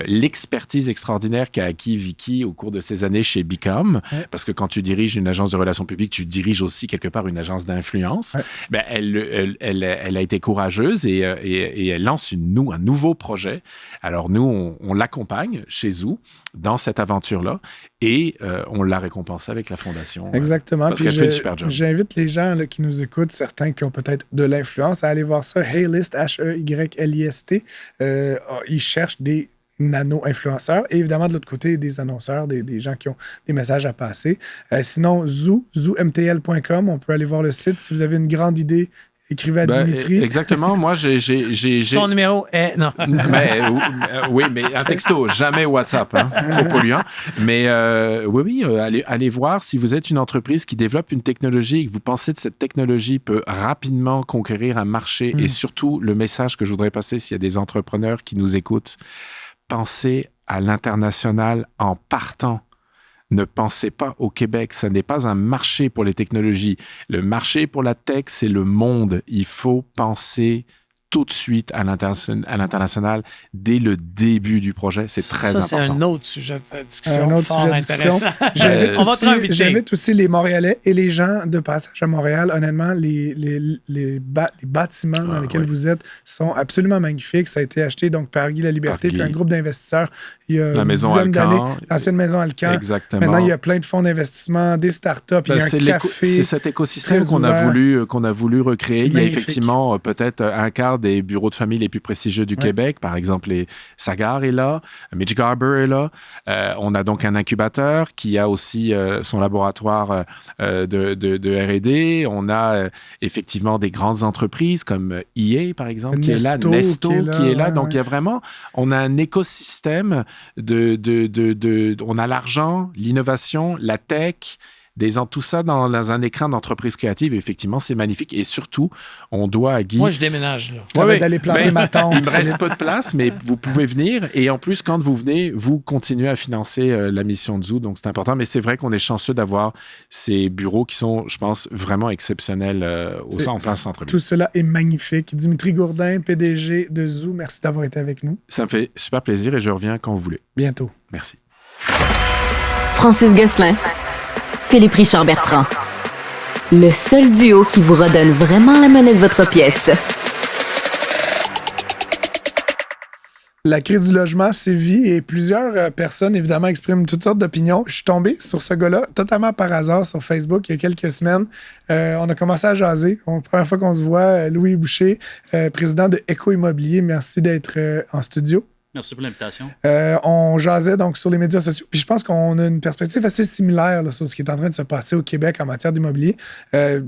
l'expertise extraordinaire qu'a acquis Vicky au cours de ces années chez Bicom, parce que quand tu diriges une agence de relations publiques, tu diriges aussi quelque part une agence d'influence. Elle a été courageuse et elle lance un nouveau projet. Alors nous, on l'accompagne chez Zoo dans cette aventure-là et on l'a récompensé avec la fondation. Exactement. Parce qu'elle fait une super job. J'invite les gens là, qui nous écoutent, certains qui ont peut-être de l'influence, à aller voir ça. Haylist, Haylist. Ils cherchent des nano-influenceurs. Et évidemment, de l'autre côté, des annonceurs, des gens qui ont des messages à passer. Sinon, zoomtl.com, on peut aller voir le site. Si vous avez une grande idée, écrivez à Dimitri. Exactement. Moi, j'ai... Son numéro est... Non. Oui, mais un texto, jamais WhatsApp. Hein, trop polluant. Mais allez voir si vous êtes une entreprise qui développe une technologie et que vous pensez que cette technologie peut rapidement conquérir un marché. Et surtout, le message que je voudrais passer s'il y a des entrepreneurs qui nous écoutent, pensez à l'international en partant. Ne pensez pas au Québec, ça n'est pas un marché pour les technologies. Le marché pour la tech, c'est le monde. Il faut penser tout de suite à l'international dès le début du projet. C'est très important. Ça, c'est un autre sujet de discussion fort intéressant. On va te inviter. J'invite aussi les Montréalais et les gens de passage à Montréal. Honnêtement, les bâtiments dans lesquels vous êtes sont absolument magnifiques. Ça a été acheté donc par Guy Laliberté puis un groupe d'investisseurs il y a une dizaine d'années. L'ancienne maison Alcan. Exactement. Maintenant, il y a plein de fonds d'investissement, des startups, il y a un café. C'est cet écosystème qu'on a voulu recréer. Il y a effectivement peut-être un quart des bureaux de famille les plus prestigieux du Québec. Par exemple, Sagard est là, Mitch Garber est là. On a donc un incubateur qui a aussi son laboratoire de R&D. On a effectivement des grandes entreprises comme EA, par exemple, qui est là, Nesto qui est là. Donc, il y a vraiment, on a un écosystème on a l'argent, l'innovation, la tech, tout ça dans un écran d'entreprise créative. Effectivement, c'est magnifique. Et surtout, on doit à Guy... Moi, je déménage, là. D'aller planter ma tente. Il me reste peu de place, mais vous pouvez venir. Et en plus, quand vous venez, vous continuez à financer la mission de Zoo. Donc, c'est important. Mais c'est vrai qu'on est chanceux d'avoir ces bureaux qui sont, je pense, vraiment exceptionnels en plein centre-ville. Tout cela est magnifique. Dimitri Gourdin, PDG de Zoo, merci d'avoir été avec nous. Ça me fait super plaisir et je reviens quand vous voulez. Bientôt. Merci. Francis Gosselin, Philippe Richard Bertrand. Le seul duo qui vous redonne vraiment la monnaie de votre pièce. La crise du logement sévit et plusieurs personnes, évidemment, expriment toutes sortes d'opinions. Je suis tombé sur ce gars-là totalement par hasard sur Facebook il y a quelques semaines. On a commencé à jaser. La première fois qu'on se voit, Louis Boucher, président de Éco Immobilier. Merci d'être en studio. Merci pour l'invitation. On jasait donc sur les médias sociaux. Puis je pense qu'on a une perspective assez similaire là, sur ce qui est en train de se passer au Québec en matière d'immobilier.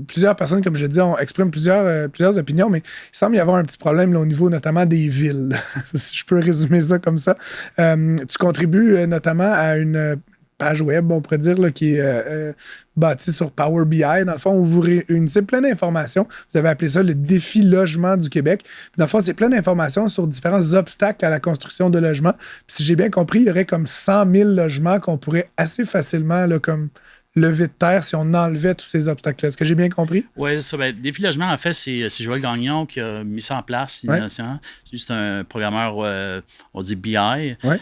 Plusieurs personnes, comme je l'ai dit, expriment plusieurs opinions, mais il semble y avoir un petit problème là, au niveau notamment des villes. Si je peux résumer ça comme ça. Tu contribues notamment à une page web, on pourrait dire, là, qui est bâtie sur Power BI, dans le fond, où vous réunissez plein d'informations. Vous avez appelé ça le défi logement du Québec. Puis dans le fond, c'est plein d'informations sur différents obstacles à la construction de logements. Puis si j'ai bien compris, il y aurait comme 100 000 logements qu'on pourrait assez facilement là, comme lever de terre si on enlevait tous ces obstacles-là. Est-ce que j'ai bien compris? Oui, c'est ça. Défi Logement, en fait, c'est Joël Gagnon qui a mis ça en place. C'est un programmeur, on dit BI. Ouais.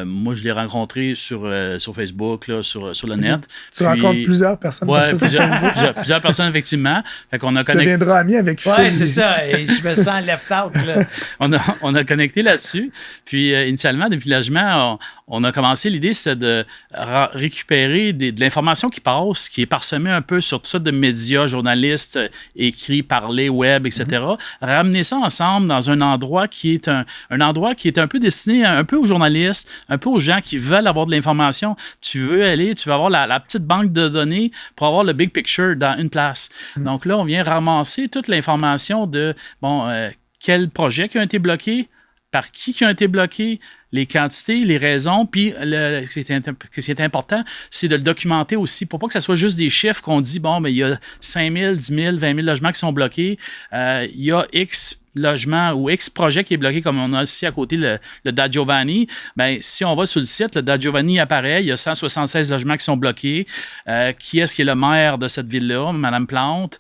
Moi, je l'ai rencontré sur Facebook, là, sur le net. Tu rencontres plusieurs personnes comme ça plusieurs personnes, effectivement. Fait qu'on a tu deviendras ami avec Phil. Oui, c'est ça. Et je me sens left out. Là. on a connecté là-dessus. Puis, initialement, Défi Logement, on a commencé, l'idée, c'était de récupérer de l'information qui passe, qui est parsemée un peu sur toutes sortes de médias, journalistes, écrits, parlés, web, etc. Ramener ça ensemble dans un endroit qui est un endroit qui est un peu destiné un peu aux journalistes, un peu aux gens qui veulent avoir de l'information. Tu veux avoir la petite banque de données pour avoir le big picture dans une place. Donc là, on vient ramasser toute l'information de, quels projets qui ont été bloqués, par qui ont été bloqués, les quantités, les raisons, puis ce qui est important, c'est de le documenter aussi pour pas que ça soit juste des chiffres qu'on dit, il y a 5 000, 10 000, 20 000 logements qui sont bloqués, il y a X logement ou X projet qui est bloqué, comme on a ici à côté le Da Giovanni. Si on va sur le site, le Da Giovanni apparaît, il y a 176 logements qui sont bloqués. Qui est-ce qui est le maire de cette ville-là? Mme Plante.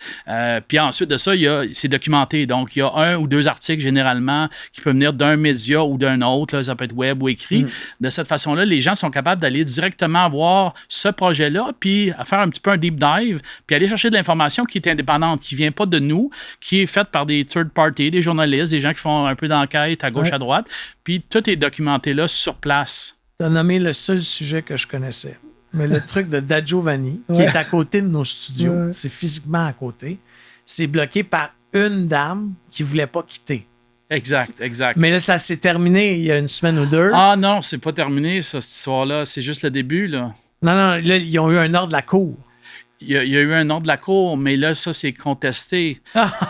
Puis ensuite de ça, c'est documenté. Donc, il y a 1 ou 2 articles généralement qui peuvent venir d'un média ou d'un autre. Là, ça peut être web ou écrit. De cette façon-là, les gens sont capables d'aller directement voir ce projet-là, puis à faire un petit peu un deep dive, puis aller chercher de l'information qui est indépendante, qui ne vient pas de nous, qui est faite par des third parties, des journalistes, des gens qui font un peu d'enquête à gauche, à droite, puis tout est documenté là sur place. Tu as nommé le seul sujet que je connaissais, mais le truc de Da Giovanni, qui est à côté de nos studios, c'est physiquement à côté, c'est bloqué par une dame qui ne voulait pas quitter. Exact. Mais là, ça s'est terminé il y a une semaine ou deux. Ah non, c'est pas terminé, ça, cette histoire-là. C'est juste le début, là. Non, là, ils ont eu un ordre de la Cour. Il y a eu un ordre de la Cour, mais là, ça, c'est contesté.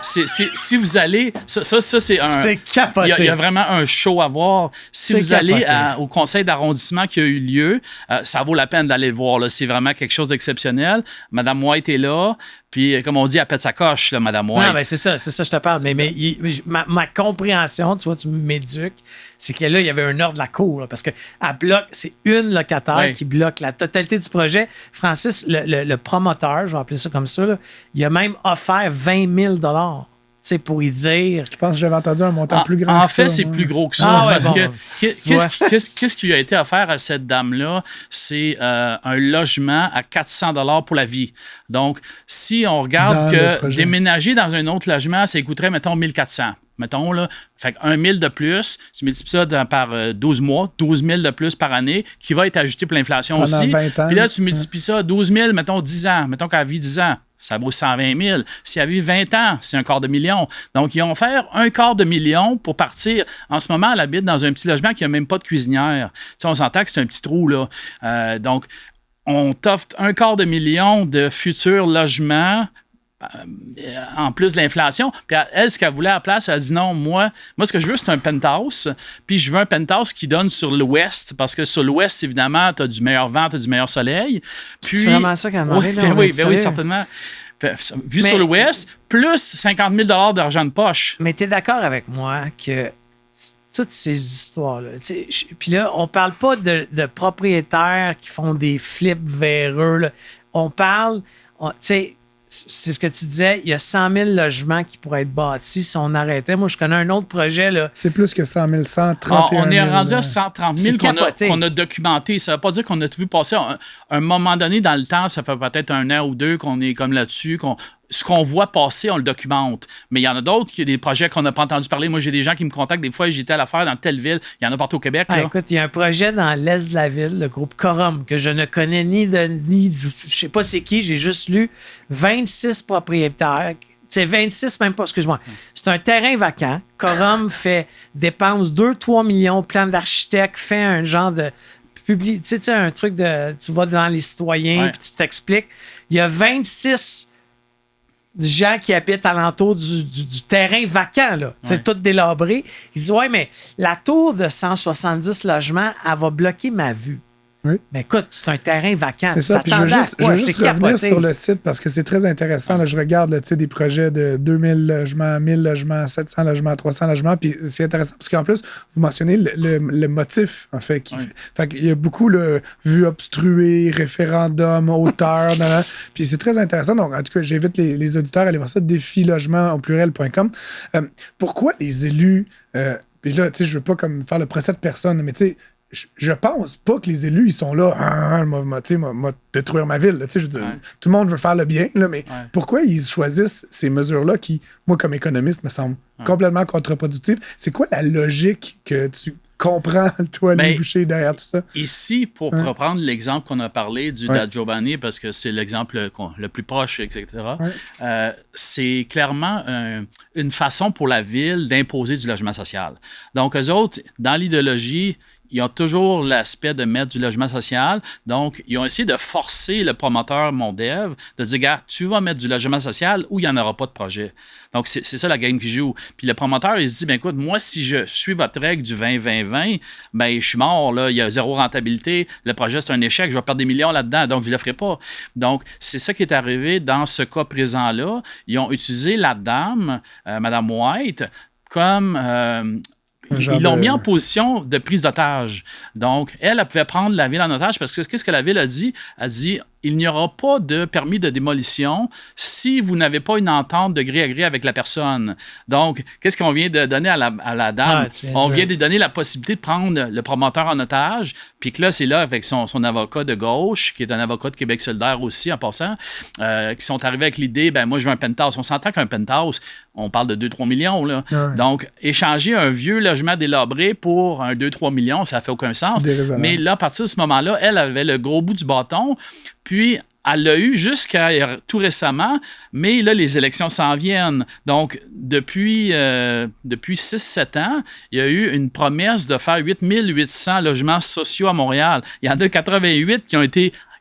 Si vous allez... Ça c'est un... C'est capoté. Il y a vraiment un show à voir. Si vous allez au conseil d'arrondissement qui a eu lieu, ça vaut la peine d'aller le voir. Là. C'est vraiment quelque chose d'exceptionnel. Mme White est là. Puis, comme on dit, elle pète sa coche, là, Mme White. Non, mais c'est ça, je te parle. Mais ma compréhension, tu vois, tu m'éduques, c'est que là, il y avait un ordre de la Cour. Là, parce qu'elle bloque, c'est une locataire qui bloque la totalité du projet. Francis, le promoteur, je vais appeler ça comme ça, là, il a même offert 20 000 pour y dire. Je pense que j'avais entendu un montant plus grand que ça. En fait, c'est plus gros que ça. Parce que qu'est-ce qui lui a été offert à cette dame-là? C'est un logement à 400 $ pour la vie. Donc, si on regarde que déménager dans un autre logement, ça coûterait, mettons, 1400. Mettons, là, fait 1 000 de plus, tu multiplies ça par 12 mois, 12 000 de plus par année, qui va être ajouté pour l'inflation aussi. 20 ans. Puis là, tu multiplies ça 12 000, mettons 10 ans. Mettons qu'elle vit 10 ans. Ça vaut 120 000. Si elle vit 20 ans, c'est $250 000. Donc, ils ont offert $250 000 pour partir. En ce moment, elle habite dans un petit logement qui n'a même pas de cuisinière. Tu sais, on s'entend que c'est un petit trou, là. Donc, on t'offre $250 000 de futurs logements en plus de l'inflation. Puis elle, ce qu'elle voulait à la place, elle a dit non, moi, ce que je veux, c'est un penthouse. Puis je veux un penthouse qui donne sur l'ouest, parce que sur l'ouest, évidemment, tu as du meilleur vent, tu as du meilleur soleil. Puis, c'est vraiment ça qu'elle a demandé. Oui, certainement. Vu sur l'ouest, plus 50 000 $ d'argent de poche. Mais tu es d'accord avec moi que toutes ces histoires-là, puis là, on parle pas de propriétaires qui font des flips véreux. Là. On parle, tu sais, c'est ce que tu disais, il y a 100 000 logements qui pourraient être bâtis si on arrêtait. Moi, je connais un autre projet. Là. C'est plus que 100 000, 131 000. On est rendu à 130 000 qu'on a documenté. Ça ne veut pas dire qu'on a tout vu passer. À un moment donné, dans le temps, ça fait peut-être 1 an ou 2 qu'on est comme là-dessus, ce qu'on voit passer, on le documente. Mais il y en a d'autres, qui ont des projets qu'on n'a pas entendu parler. Moi, j'ai des gens qui me contactent des fois, j'étais à l'affaire dans telle ville. Il y en a partout au Québec. Là. Écoute, il y a un projet dans l'est de la ville, le groupe Corum, que je ne connais ni je sais pas c'est qui, j'ai juste lu 26 propriétaires. C'est 26, même pas, excuse-moi. C'est un terrain vacant. Corum dépense 2-3 millions, plan d'architecte, fait un genre de tu sais, un truc de tu vas devant les citoyens puis tu t'expliques. Il y a 26 gens qui habitent alentour du terrain vacant, là. C'est tout délabré. Ils disent, ouais, mais la tour de 170 logements, elle va bloquer ma vue. Oui. Mais écoute, c'est un terrain vacant. C'est ça, puis je veux juste revenir sur le site parce que c'est très intéressant. Là, je regarde là, des projets de 2000 logements, 1000 logements, 700 logements, 300 logements. Puis c'est intéressant parce qu'en plus, vous mentionnez le motif, en fait. Fait qu'il y a beaucoup le vue obstruée, référendum, hauteur. Puis c'est très intéressant. Donc, en tout cas, j'invite les auditeurs à aller voir ça, défilogement au pluriel.com. Pourquoi les élus, puis là, je veux pas comme faire le procès de personne, mais tu sais, je pense pas que les élus, ils sont là, m'a détruire ma ville. Je veux dire, tout le monde veut faire le bien, là, mais pourquoi ils choisissent ces mesures-là qui, moi, comme économiste, me semblent complètement contre-productives? C'est quoi la logique que tu comprends, toi, les bouchers derrière tout ça? Ici, pour reprendre l'exemple qu'on a parlé du Da Giovanni, parce que c'est l'exemple le plus proche, etc., c'est clairement une façon pour la ville d'imposer du logement social. Donc, eux autres, dans l'idéologie, ils ont toujours l'aspect de mettre du logement social. Donc, ils ont essayé de forcer le promoteur Mondev de dire, gars, tu vas mettre du logement social ou il n'y en aura pas de projet. Donc, c'est ça la game qui joue. Puis le promoteur, il se dit, ben écoute, moi, si je suis votre règle du 20-20-20, ben je suis mort, là, il y a zéro rentabilité, le projet, c'est un échec, je vais perdre des millions là-dedans, donc je ne le ferai pas. Donc, c'est ça qui est arrivé dans ce cas présent-là. Ils ont utilisé la dame, Mme White, comme... Ils l'ont mis en position de prise d'otage. Donc, elle pouvait prendre la ville en otage parce que qu'est-ce que la ville a dit? Elle a dit, il n'y aura pas de permis de démolition si vous n'avez pas une entente de gré à gré avec la personne. Donc, qu'est-ce qu'on vient de donner à la dame? On vient de lui donner la possibilité de prendre le promoteur en otage, puis que là, c'est là avec son avocat de gauche, qui est un avocat de Québec solidaire aussi, en passant, qui sont arrivés avec l'idée, ben moi, je veux un penthouse. On s'entend qu'un penthouse, on parle de 2-3 millions, là. Ouais. Donc, échanger un vieux logement délabré pour un 2-3 millions, ça fait aucun sens. Mais là, à partir de ce moment-là, elle avait le gros bout du bâton. Puis Puis, elle l'a eu jusqu'à tout récemment, mais là, les élections s'en viennent. Donc, depuis 6-7 ans, il y a eu une promesse de faire 8800 logements sociaux à Montréal. Il y en a 88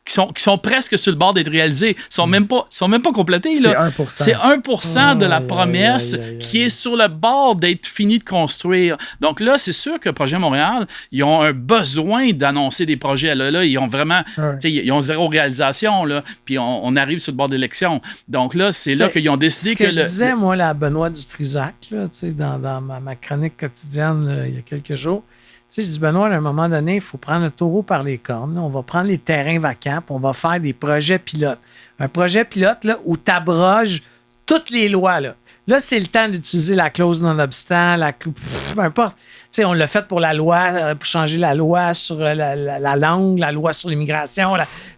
qui sont presque sur le bord d'être réalisés. Ils sont même pas complétés. Là. C'est 1% de la promesse qui est sur le bord d'être fini de construire. Donc là, c'est sûr que Projet Montréal, ils ont un besoin d'annoncer des projets. Là, ils ont vraiment... Ils ont zéro réalisation. Là, puis on arrive sur le bord d'élection. Donc là, c'est là qu'ils ont décidé que... Ce que je disais, moi, à Benoît Dutrisac, là, dans ma chronique quotidienne là, il y a quelques jours, tu sais, je dis, Benoît, à un moment donné, il faut prendre le taureau par les cornes. Là. On va prendre les terrains vacants, puis on va faire des projets pilotes. Un projet pilote là, où tu abroges toutes les lois. Là, c'est le temps d'utiliser la clause non-obstant, peu importe. Tu sais, on l'a fait pour la loi, pour changer la loi sur la langue, la loi sur l'immigration.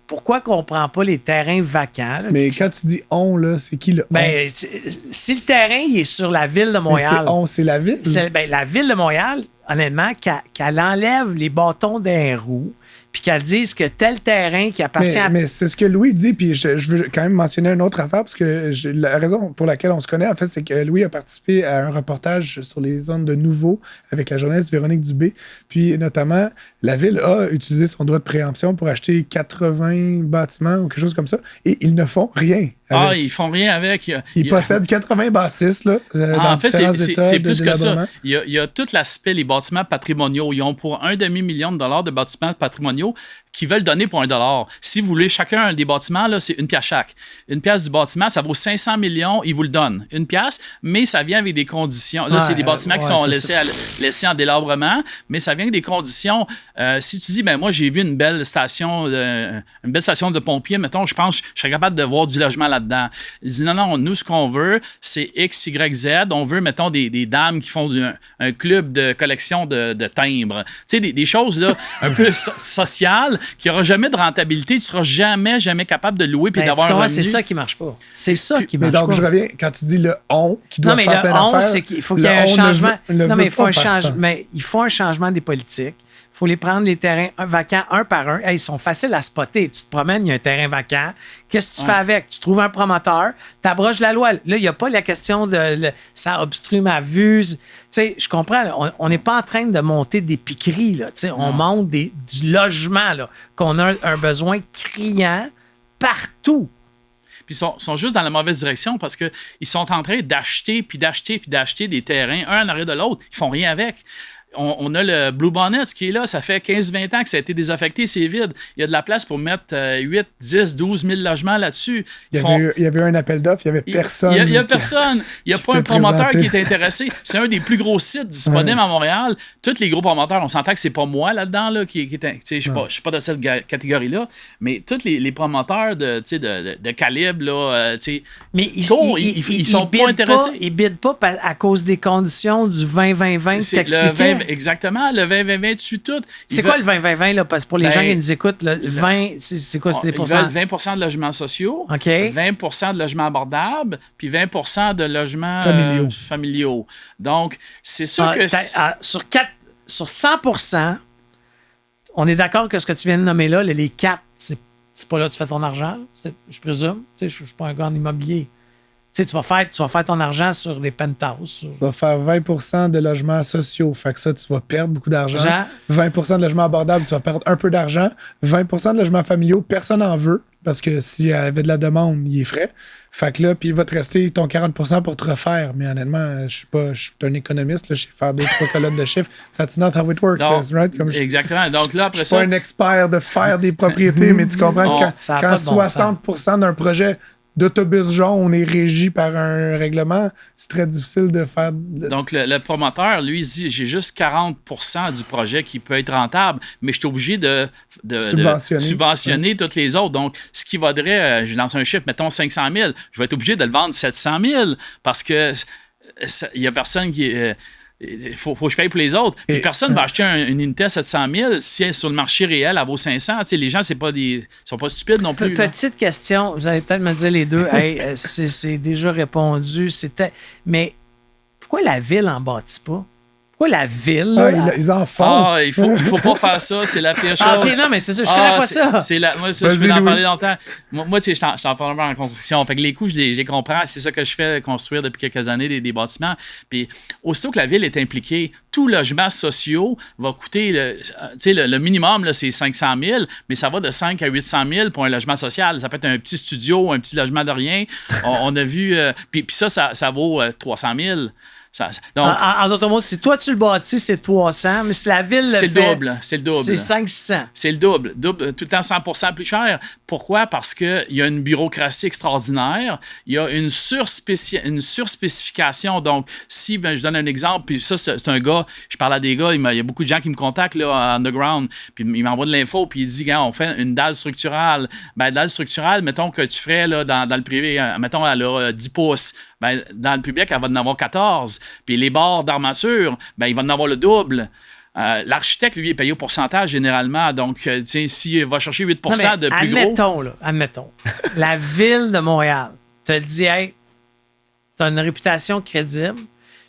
Pourquoi qu'on ne prend pas les terrains vacants? Là? Mais quand tu dis « on », là, c'est qui le « on » ? Si le terrain il est sur la ville de Montréal... c'est la ville? La ville de Montréal, honnêtement, qu'elle enlève les bâtons d'un roue, puis qu'elle dise que tel terrain qui appartient à... Mais c'est ce que Louis dit, puis je veux quand même mentionner une autre affaire, parce que la raison pour laquelle on se connaît, en fait, c'est que Louis a participé à un reportage sur les zones de Nouveau avec la journaliste Véronique Dubé, puis notamment, la ville a utilisé son droit de préemption pour acheter 80 bâtiments ou quelque chose comme ça, et ils ne font rien. Ils font rien avec. Ils possèdent 80 bâtisses, là, dans différents états c'est plus que ça. Il y a tout l'aspect, les bâtiments patrimoniaux. Ils ont pour $1,5 million de bâtiments patrimoniaux qui veulent donner pour $1. Si vous voulez chacun des bâtiments, là, c'est 1 pièce chaque. 1 pièce du bâtiment, ça vaut 500 millions, ils vous le donnent. 1 pièce, mais ça vient avec des conditions. Là, c'est des bâtiments qui sont laissés en délabrement, mais ça vient avec des conditions. Si tu dis, moi, j'ai vu une belle station de pompiers, mettons, je pense que je serais capable de voir du logement là-dedans. Ils disent, non, nous, ce qu'on veut, c'est X, Y, Z. On veut, mettons, des dames qui font un club de collection de timbres. Tu sais, des choses, là, un peu sociales, qui n'aura jamais de rentabilité, tu ne seras jamais capable de louer et d'avoir un revenu. C'est ça qui ne marche pas. C'est ça qui marche pas. Mais donc, je reviens, quand tu dis le « on » qui doit faire plein d'affaires... Non, mais le « on », c'est qu'il faut qu'il y ait un changement. Il faut un changement des politiques. Il faut les prendre, les terrains vacants, un par un. Ils sont faciles à spotter. Tu te promènes, il y a un terrain vacant. Qu'est-ce que tu fais avec? Tu trouves un promoteur, tu abroges la loi. Là, il n'y a pas la question de ça obstrue ma vue. Tu sais, je comprends. On n'est pas en train de monter des piqueries. Là, on monte du logement, là, qu'on a un besoin criant partout. Puis ils sont juste dans la mauvaise direction parce qu'ils sont en train d'acheter des terrains, un en arrière de l'autre. Ils font rien avec. On a le Blue Bonnet qui est là. Ça fait 15-20 ans que ça a été désaffecté. C'est vide. Il y a de la place pour mettre 8, 10, 12 000 logements là-dessus. Il y avait un appel d'offres. Il n'y avait personne. Il n'y a personne. Il n'y a pas un promoteur qui est intéressé. C'est un des plus gros sites disponibles à Montréal. Tous les gros promoteurs, on s'entend que c'est pas moi là-dedans. Là, je ne suis pas de cette catégorie-là. Mais tous les promoteurs de calibre, là, mais ils sont pas intéressés. Ils ne bident pas à cause des conditions du 20-20-20 que t'expliquais. Exactement, le 20-20-20 dessus tout. C'est quoi le 20-20-20, là? Parce que pour les gens qui nous écoute, le 20, c'est quoi? C'est des pourcents? Ils veulent 20 de logements sociaux, 20 de logements abordables, puis 20 de logements familiaux. Donc, c'est sûr que... Sur 100%, on est d'accord que ce que tu viens de nommer là, les 4, c'est pas là que tu fais ton argent, je présume. Je ne suis pas un gars en immobilier. Tu vas faire ton argent sur des penthouses. Tu vas faire 20 de logements sociaux. Fait que ça, tu vas perdre beaucoup d'argent. 20 de logements abordables, tu vas perdre un peu d'argent. 20 de logements familiaux, personne n'en veut. Parce que s'il y avait de la demande, il est frais. Fait que là, puis il va te rester ton 40 pour te refaire. Mais honnêtement, je suis un économiste. Là, je sais faire 2-3 colonnes de chiffres. That's not how it works. Non, right? Exactement. Donc là, après je suis pas un expert de faire des propriétés, mais tu comprends que quand 60 d'un projet d'autobus jaune est régi par un règlement, c'est très difficile de faire... Donc, le promoteur, lui, il dit, j'ai juste 40 du projet qui peut être rentable, mais je suis obligé de subventionner toutes les autres. Donc, ce qui vaudrait, je lance un chiffre, mettons 500 000, je vais être obligé de le vendre 700 000 parce que il n'y a personne qui... Il faut que je paye pour les autres. Puis personne ne va acheter une unité à 700 000 si sur le marché réel, elle vaut 500. Les gens, sont pas stupides non plus. Petite question, vous allez peut-être me dire les deux, c'est déjà répondu. Mais pourquoi la ville n'en bâtit pas? Pourquoi la ville? Ils en font. Il faut pas faire ça, c'est la pire chose. OK, non, mais c'est ça, je connais pas ça. Moi, ça, je veux en parler longtemps. Moi, tu sais, je suis en formation en construction. Fait que les coûts, je les comprends. C'est ça que je fais, construire depuis quelques années des bâtiments. Puis, aussitôt que la ville est impliquée, tout logement social va coûter, le minimum, là, c'est 500 000, mais ça va de 5 à 800 000 pour un logement social. Ça peut être un petit studio, un petit logement de rien. On a vu... puis ça vaut 300 000. Donc, en d'autres mots, si toi tu le bâtis, c'est 300, mais si la ville le fait... C'est le double. C'est 500. C'est le double. Tout le temps 100% plus cher. Pourquoi? Parce qu'il y a une bureaucratie extraordinaire. Il y a une surspécification. Donc, si je donne un exemple, puis ça, c'est un gars, je parle à des gars, il y a beaucoup de gens qui me contactent là, underground, puis ils m'envoient de l'info, puis ils disent, gars, on fait une dalle structurale. Dalle structurale, mettons que tu ferais là, dans le privé, mettons, elle a 10 pouces. Dans le public, elle va en avoir 14. Puis les barres d'armature, il va en avoir le double. L'architecte, lui, est payé au pourcentage généralement. Donc, s'il va chercher 8 de plus gros... Admettons, la ville de Montréal te dit, hey, tu as une réputation crédible,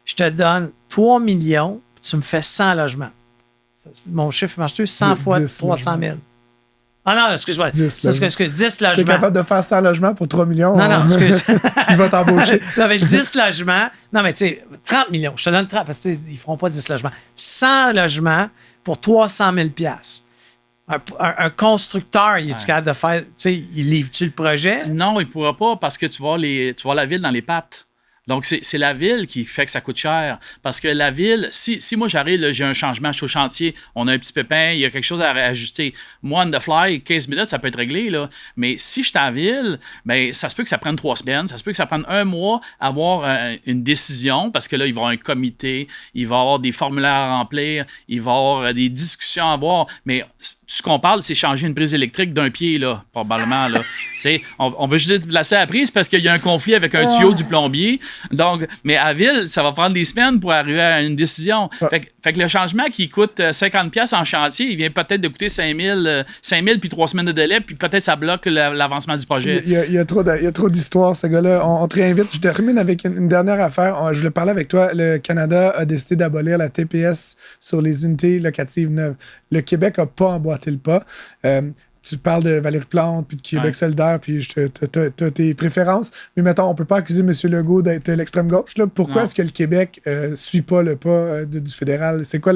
je te donne 3 millions, tu me fais 100 logements. Mon chiffre marche-tu? 100 fois 300 000. Ah non, excuse-moi. 10 logements. Tu es capable de faire 100 logements pour 3 millions. Non, excuse. Il va t'embaucher. Non, mais 10 logements. Non, mais tu sais, 30 millions. Je te donne 30 parce qu'ils ne feront pas 10 logements. 100 logements pour 300 000 Un constructeur, il est-tu capable de faire... Tu sais, il livre-tu le projet? Non, il ne pourra pas parce que tu vas voir la ville dans les pattes. Donc, c'est la ville qui fait que ça coûte cher. Parce que la ville, si moi j'arrive, là, j'ai un changement, je suis au chantier, on a un petit pépin, il y a quelque chose à ajuster. Moi, on the fly, 15 minutes, ça peut être réglé. Là. Mais si je suis en ville, ça se peut que ça prenne 3 semaines, ça se peut que ça prenne 1 mois à avoir une décision, parce que là, il va y avoir un comité, il va y avoir des formulaires à remplir, il va y avoir des discussions à avoir. Mais tout ce qu'on parle, c'est changer une prise électrique d'un pied, là, probablement. Là. On veut juste placer la prise parce qu'il y a un conflit avec un tuyau du plombier. Donc, mais à ville, ça va prendre des semaines pour arriver à une décision. Fait que le changement qui coûte 50$ en chantier, il vient peut-être de coûter 5 000 puis 3 semaines de délai, puis peut-être ça bloque l'avancement du projet. Il y a trop d'histoires, ce gars-là. On te réinvite. Je termine avec une dernière affaire. Je voulais parler avec toi. Le Canada a décidé d'abolir la TPS sur les unités locatives neuves. Le Québec n'a pas emboîté le pas. Tu parles de Valérie Plante, puis de Québec solidaire, puis t'as tes préférences. Mais mettons, on peut pas accuser M. Legault d'être l'extrême gauche. Là. Pourquoi est-ce que le Québec suit pas le pas du fédéral? C'est quoi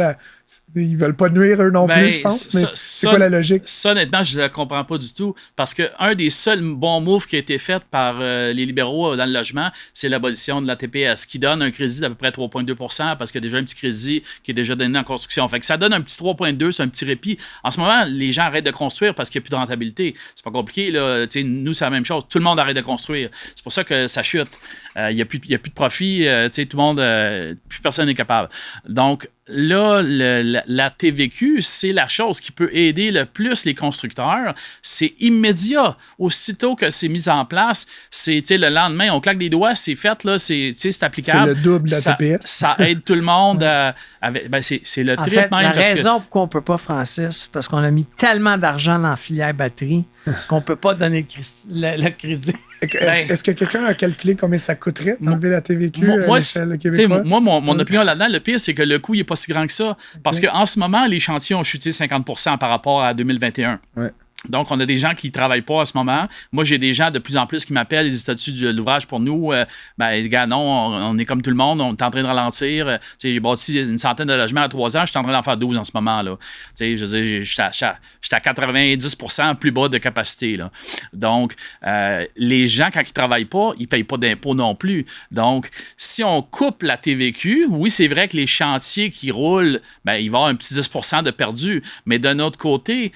Ils veulent pas nuire eux non plus, je pense. Mais c'est quoi la logique? Ça, honnêtement, je ne le comprends pas du tout. Parce qu'un des seuls bons moves qui a été fait par les libéraux dans le logement, c'est l'abolition de la TPS, qui donne un crédit d'à peu près 3,2 parce qu'il y a déjà un petit crédit qui est déjà donné en construction. Fait que ça donne un petit 3,2, c'est un petit répit. En ce moment, les gens arrêtent de construire parce qu'il n'y a plus de rentabilité. C'est pas compliqué, là. Nous, c'est la même chose. Tout le monde arrête de construire. C'est pour ça que ça chute. Il n'y a plus de profit. Tout le monde, plus personne n'est capable. Donc, là, la TVQ, c'est la chose qui peut aider le plus les constructeurs. C'est immédiat. Aussitôt que c'est mis en place, c'est le lendemain, on claque des doigts, c'est fait, là, c'est applicable. C'est le double de la TPS. Ça aide tout le monde. C'est le trip même. La raison pourquoi on ne peut pas, Francis, parce qu'on a mis tellement d'argent dans la filière batterie qu'on ne peut pas donner le crédit. Est-ce que quelqu'un a calculé combien ça coûterait d'enlever la TVQ à l'échelle québécoise? Moi, mon opinion là-dedans, le pire, c'est que le coût n'est pas si grand que ça. Parce qu'en ce moment, les chantiers ont chuté 50% par rapport à 2021. Ouais. Donc, on a des gens qui ne travaillent pas en ce moment. Moi, j'ai des gens de plus en plus qui m'appellent. Ils disent, t'as-tu de l'ouvrage pour nous? Les gars, non, on est comme tout le monde. On est en train de ralentir. J'ai bâti une centaine de logements à 3 ans. Je suis en train d'en faire 12 en ce moment. Là. Je veux dire, je suis à 90% plus bas de capacité. Là. Donc, les gens, quand ils ne travaillent pas, ils ne payent pas d'impôts non plus. Donc, si on coupe la TVQ, oui, c'est vrai que les chantiers qui roulent, il va y avoir un petit 10% de perdu. Mais d'un autre côté,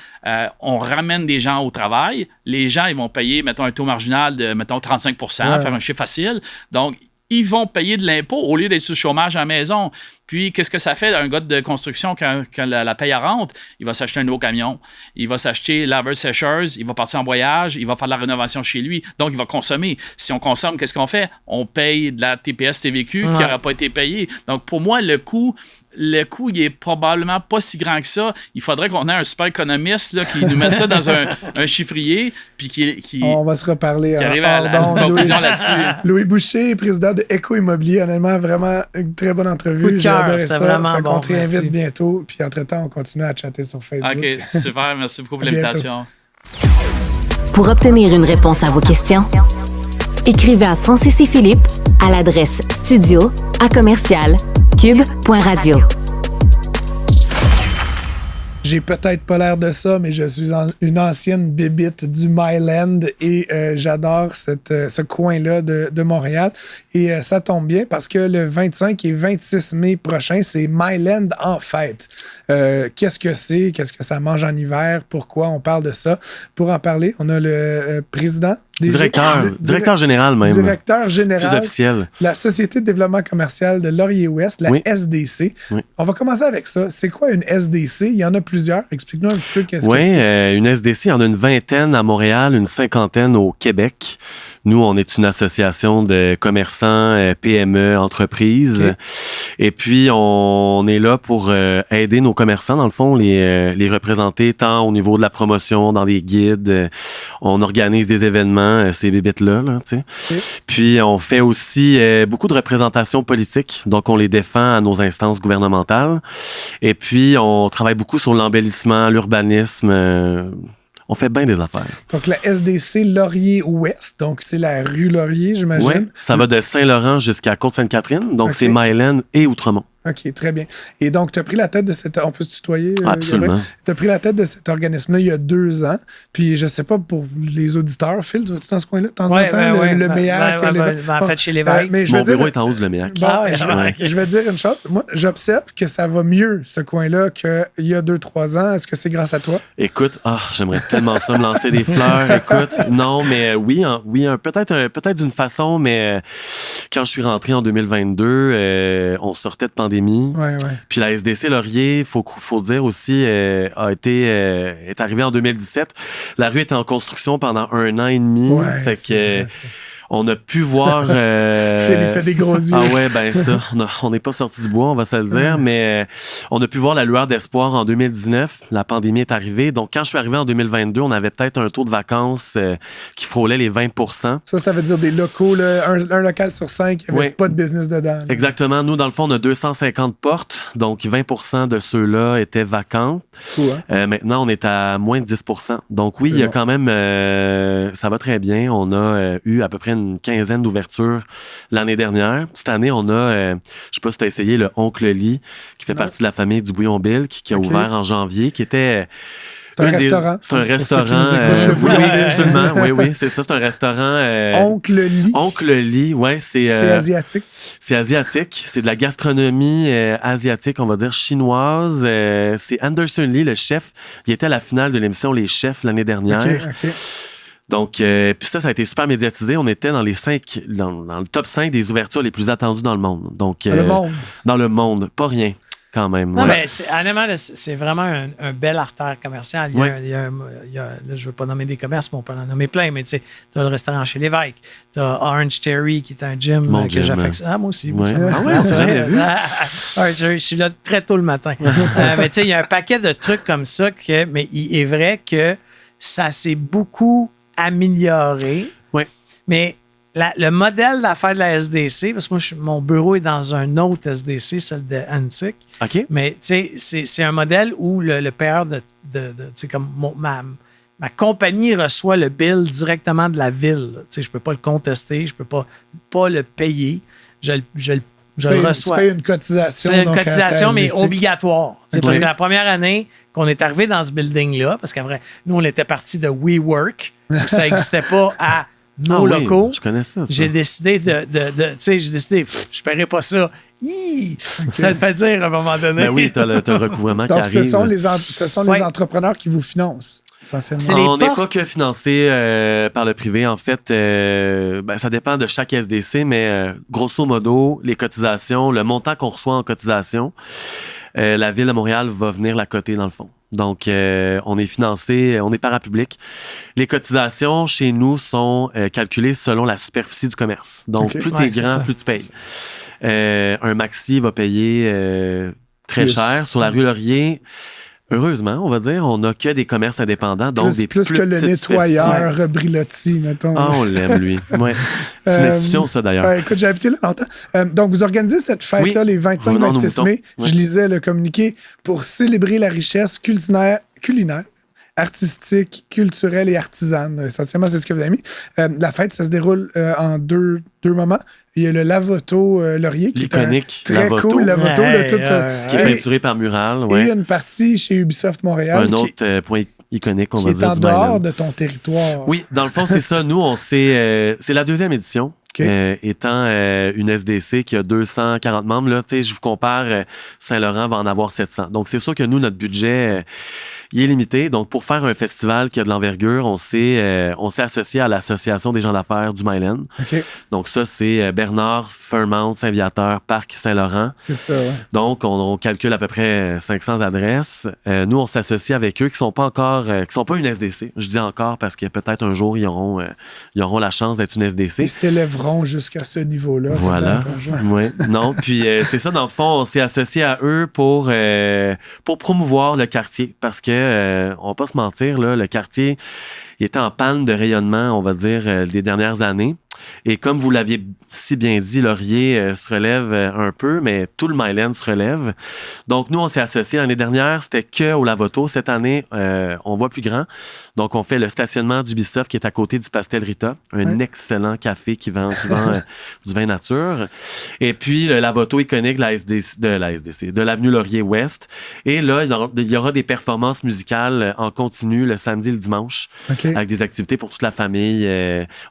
on ramène des gens au travail. Les gens, ils vont payer, mettons, un taux marginal de, mettons, 35 faire un chiffre facile. Donc, ils vont payer de l'impôt au lieu d'être sur le chômage à la maison. Puis, qu'est-ce que ça fait d'un gars de construction quand la paye rentre? Il va s'acheter un nouveau camion, il va s'acheter laveur-sécheuse, il va partir en voyage, il va faire de la rénovation chez lui. Donc, il va consommer. Si on consomme, qu'est-ce qu'on fait? On paye de la TPS TVQ qui n'aura pas été payée. Donc, pour moi, le coût le coût, il est probablement pas si grand que ça. Il faudrait qu'on ait un super économiste là, qui nous mette ça dans un chiffrier, puis qui on va se reparler. Qui arrive à une conclusion là-dessus. Louis Boucher, président de Eco Immobilier, honnêtement, vraiment une très bonne entrevue. J'ai adoré ça. Vraiment bon. On te réinvite bientôt, puis entre-temps, on continue à chatter sur Facebook. OK, super. Merci beaucoup pour l'invitation. Pour obtenir une réponse à vos questions, écrivez à Francis et Philippe à l'adresse studio@cube.radio. J'ai peut-être pas l'air de ça, mais je suis une ancienne bébite du Myland et j'adore ce coin-là de Montréal. Et ça tombe bien parce que le 25 et 26 mai prochain, c'est Myland en fête. Qu'est-ce que c'est? Qu'est-ce que ça mange en hiver? Pourquoi on parle de ça? Pour en parler, on a le président. Directeur général même. Directeur général. Plus officiel. La Société de développement commercial de Laurier-Ouest, la SDC. Oui. On va commencer avec ça. C'est quoi une SDC? Il y en a plusieurs. Explique-nous un petit peu qu'est-ce que c'est. Oui, une SDC, il y en a une vingtaine à Montréal, une cinquantaine au Québec. Nous, on est une association de commerçants, PME, entreprises. Okay. Et puis, on est là pour aider nos commerçants, dans le fond, les représenter tant au niveau de la promotion, dans des guides. On organise des événements, ces bébites-là, tu sais. Okay. Puis, on fait aussi beaucoup de représentations politiques. Donc, on les défend à nos instances gouvernementales. Et puis, on travaille beaucoup sur l'embellissement, l'urbanisme. On fait bien des affaires. Donc, la SDC Laurier-Ouest, donc c'est la rue Laurier, j'imagine. Oui, ça va de Saint-Laurent jusqu'à Côte-Sainte-Catherine. Donc, c'est Myland et Outremont. OK, très bien. Et donc, tu as pris la tête de cette... On peut se tutoyer? Absolument. Tu as pris la tête de cet organisme-là il y a 2 ans. Puis, je sais pas, pour les auditeurs, Phil, tu vas-tu dans ce coin-là de temps en temps? Le MEAC? En fait, chez l'évêque. Mon bureau est en haut du MEAC. Je vais te dire une chose. Moi, j'observe que ça va mieux, ce coin-là, qu'il y a 2-3 ans. Est-ce que c'est grâce à toi? Écoute, j'aimerais tellement ça, me lancer des fleurs. Écoute, non, mais oui, peut-être d'une façon, mais quand je suis rentré en 2022, on sortait de pandémie. Ouais. Puis la SDC Laurier, faut dire aussi, est arrivée en 2017. La rue était en construction pendant 1 an et demi. Ouais, fait que on a pu voir... Phil, il fait des gros yeux. Ah ouais, ben ça, on n'est pas sorti du bois, on va se le dire, mais on a pu voir la lueur d'espoir en 2019. La pandémie est arrivée. Donc, quand je suis arrivé en 2022, on avait peut-être un taux de vacances qui frôlait les 20%. Ça veut dire des locaux, là, un local sur 5, il n'y avait pas de business dedans. Là. Exactement. Nous, dans le fond, on a 250 portes, donc 20% de ceux-là étaient vacants. Maintenant, on est à moins de 10%. Donc oui, il y a quand même... ça va très bien. On a eu à peu près une quinzaine d'ouvertures l'année dernière. Cette année, on a, je sais pas si tu as essayé le Oncle Lee, qui fait partie de la famille du Bouillon Bill, qui a ouvert en janvier, qui était... C'est un restaurant. C'est un restaurant. Oui, absolument. Oui, c'est ça. C'est un restaurant. Oncle Lee. Oncle Lee, ouais. C'est asiatique. C'est asiatique. C'est de la gastronomie asiatique, on va dire chinoise. C'est Anderson Lee, le chef. Il était à la finale de l'émission Les Chefs l'année dernière. OK. Donc, puis ça a été super médiatisé. On était dans les 5, dans le top 5 des ouvertures les plus attendues dans le monde. Donc, dans le monde. Pas rien. Quand même. Non, mais honnêtement, c'est vraiment un bel artère commercial. Je ne veux pas nommer des commerces, mais on peut en nommer plein. Mais tu sais, tu as le restaurant chez l'évêque. Tu as Orange Theory, qui est un gym que j'affectionne. Ah, moi aussi. Ouais. On s'est jamais vu. Je suis là très tôt le matin. Mais tu sais, il y a un paquet de trucs comme ça. Mais il est vrai que ça s'est beaucoup amélioré. Oui. Mais le modèle d'affaires de la SDC, parce que moi, mon bureau est dans un autre SDC, celle de Antique. OK. Mais tu sais, c'est un modèle où le père tu sais, comme ma compagnie reçoit le bill directement de la ville. Tu sais, je peux pas le contester, je peux pas le payer. Je le reçois. Tu payes une cotisation. C'est une cotisation, mais obligatoire. Okay. Parce que la première année qu'on est arrivé dans ce building-là, parce qu'après, nous, on était partis de WeWork, où ça n'existait pas à nos locaux. Je connais ça. J'ai décidé tu sais, je paierai pas ça. Ça le fait dire à un moment donné. Ben oui, t'as le recouvrement qui arrive. Donc, ce sont les entrepreneurs qui vous financent, essentiellement. On n'est pas que financé par le privé. En fait, ça dépend de chaque SDC, mais grosso modo, les cotisations, le montant qu'on reçoit en cotisation, la Ville de Montréal va venir la coter dans le fond. Donc, on est financé, on est parapublic. Les cotisations chez nous sont calculées selon la superficie du commerce. Donc, plus tu es grand, plus tu payes. Un maxi va payer très Plus. cher. Sur la rue Laurier, heureusement, on va dire, on n'a que des commerces indépendants, donc des plus plus que le petites nettoyeur Brilotti, mettons. Ah, on l'aime, lui. Ouais. C'est une institution, ça, d'ailleurs. Écoute, j'ai habité là longtemps. Donc, vous organisez cette fête-là les 25-26 mai. Oui. Je lisais le communiqué pour célébrer la richesse culinaire, artistique, culturelle et artisane. Essentiellement, c'est ce que vous avez mis. La fête, ça se déroule en deux moments. Il y a le Lavoto Laurier, qui l'iconique est très Lavoto. cool, Lavoto, Qui est peinturé par Mural. Et il y a une partie chez Ubisoft Montréal Un autre point iconique, on qui va est dire, en du dehors Myland. de ton territoire. Oui, dans le fond, c'est ça. Nous, c'est la 2e édition. Okay. Étant une SDC qui a 240 membres, là, je vous compare, Saint-Laurent va en avoir 700. Donc, c'est sûr que nous, notre budget, il est limité. Donc, pour faire un festival qui a de l'envergure, on s'est associé à l'Association des gens d'affaires du Myland. Okay. Donc, ça, c'est Bernard, Fairmount, Saint-Viateur, Parc, Saint-Laurent. C'est ça, ouais. Donc, on calcule à peu près 500 adresses. Nous, on s'associe avec eux qui sont pas encore, qui sont pas une SDC. Je dis encore parce que peut-être un jour, ils auront la chance d'être une SDC. Ils s'élèveront jusqu'à ce niveau-là. Voilà. Oui. Non, puis c'est ça, dans le fond, on s'est associé à eux pour promouvoir le quartier. Parce que, on va pas se mentir, là, le quartier, il était en panne de rayonnement, on va dire, les dernières années. Et comme vous l'aviez si bien dit, Laurier se relève un peu, mais tout le Myland se relève. Donc, nous, on s'est associés. L'année dernière, c'était que au Lavoto. Cette année, on voit plus grand. Donc, on fait le stationnement d'Ubisoft qui est à côté du Pastel Rita, un excellent café qui vend du vin nature. Et puis, le Lavoto iconique de l'avenue Laurier-Ouest. Et là, il y aura des performances musicales en continu le samedi et le dimanche, avec des activités pour toute la famille.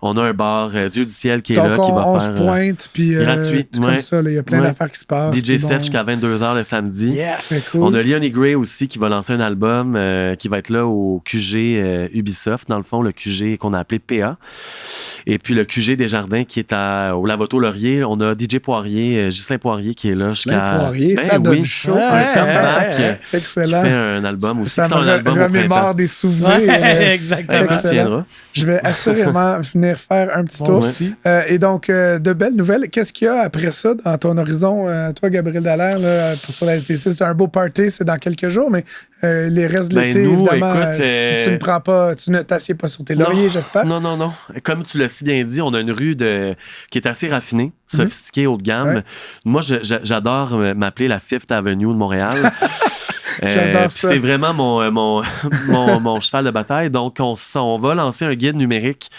On a un bar Dieu du ciel qui est donc là, qui va on faire se pointe, puis gratuit, comme ça, il y a plein d'affaires qui se passent. DJ set jusqu'à 22h le samedi. C'est cool. On a Leonie Gray aussi qui va lancer un album qui va être là au QG Ubisoft, dans le fond, le QG qu'on a appelé PA. Et puis le QG Desjardins qui est au Lavoto Laurier. On a DJ Poirier, Ghislain Poirier qui est là jusqu'à... Poirier, ça donne chaud. Un comeback. Excellent. Qui fait un album aussi. Ça me remémore des souvenirs. Exactement. Je vais assurément venir faire un petit tour. Et donc, de belles nouvelles. Qu'est-ce qu'il y a après ça dans ton horizon? Toi, Gabriel Dallaire, là, sur la SDC, c'est un beau party, c'est dans quelques jours, mais les restes de l'été, évidemment, tu ne prends pas, tu ne t'assieds pas sur tes lauriers, j'espère? Non. Comme tu l'as si bien dit, on a une rue qui est assez raffinée, sophistiquée, haut de gamme. Ouais. Moi, j'adore m'appeler la Fifth Avenue de Montréal. J'adore ça. C'est vraiment mon cheval de bataille. Donc, on va lancer un guide numérique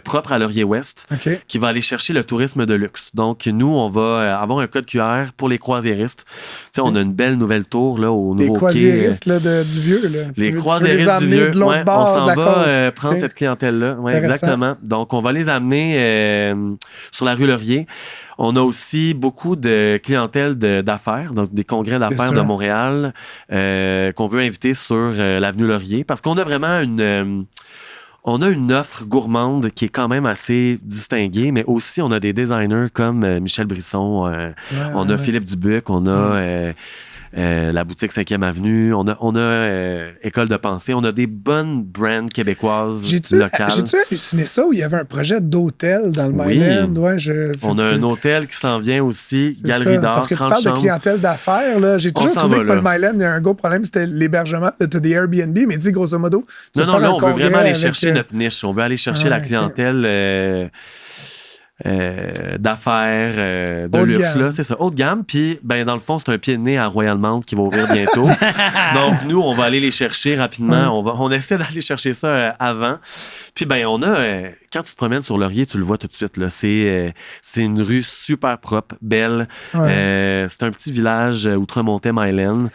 propre à Laurier-Ouest qui va aller chercher le tourisme de luxe. Donc, nous, on va avoir un code QR pour les croisiéristes. Tu sais, on a une belle nouvelle tour là, au nouveau quai. Les croisiéristes là, du vieux. Là. Les croisiéristes du vieux. De l'autre bord on s'en de la va prendre cette clientèle-là. Ouais, exactement. Donc, on va les amener sur la rue Laurier. On a aussi beaucoup de clientèle d'affaires, donc des congrès d'affaires de Montréal qu'on veut inviter sur l'avenue Laurier parce qu'on a vraiment on a une offre gourmande qui est quand même assez distinguée, mais aussi on a des designers comme Michel Brisson, on a Philippe Dubuc, on a la boutique 5e Avenue, on a École de pensée, on a des bonnes brands québécoises locales. J'ai-tu halluciné ça où il y avait un projet d'hôtel dans le Myland? Ouais, on a un hôtel qui s'en vient aussi, Galerie d'art, parce que tu parles de clientèle d'affaires, là. J'ai toujours trouvé que le Myland, il y a un gros problème, c'était l'hébergement. Tu as des Airbnb, mais dis grosso modo... Non, on veut vraiment aller chercher notre niche. On veut aller chercher la clientèle... d'affaires, de luxe, là, c'est ça, haut de gamme. Puis, dans le fond, c'est un pied de nez à Royal Mount qui va ouvrir bientôt. Donc, nous, on va aller les chercher rapidement. On essaie d'aller chercher ça avant. Puis, on a, quand tu te promènes sur Laurier, tu le vois tout de suite, là. C'est une rue super propre, belle. C'est un petit village Outre-Montais-Myland.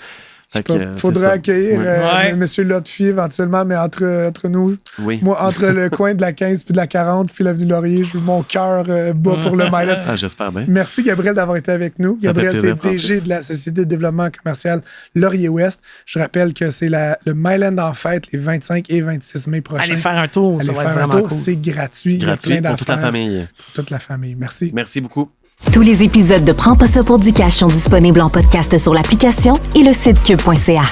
Faudrait accueillir M. Lotfi éventuellement, mais entre nous, moi, entre le coin de la 15 puis de la 40 puis l'avenue Laurier, mon cœur bat pour le Myland. J'espère bien. Merci, Gabriel, d'avoir été avec nous. Gabriel, tu es DG de la Société de développement commercial Laurier-Ouest. Je rappelle que c'est le Myland en fête les 25 et 26 mai prochains. Allez faire un tour, ça va être vraiment cool. C'est gratuit. Gratuit pour toute la famille. Pour toute la famille. Merci. Merci beaucoup. Tous les épisodes de Prends pas ça pour du cash sont disponibles en podcast sur l'application et le site cube.ca.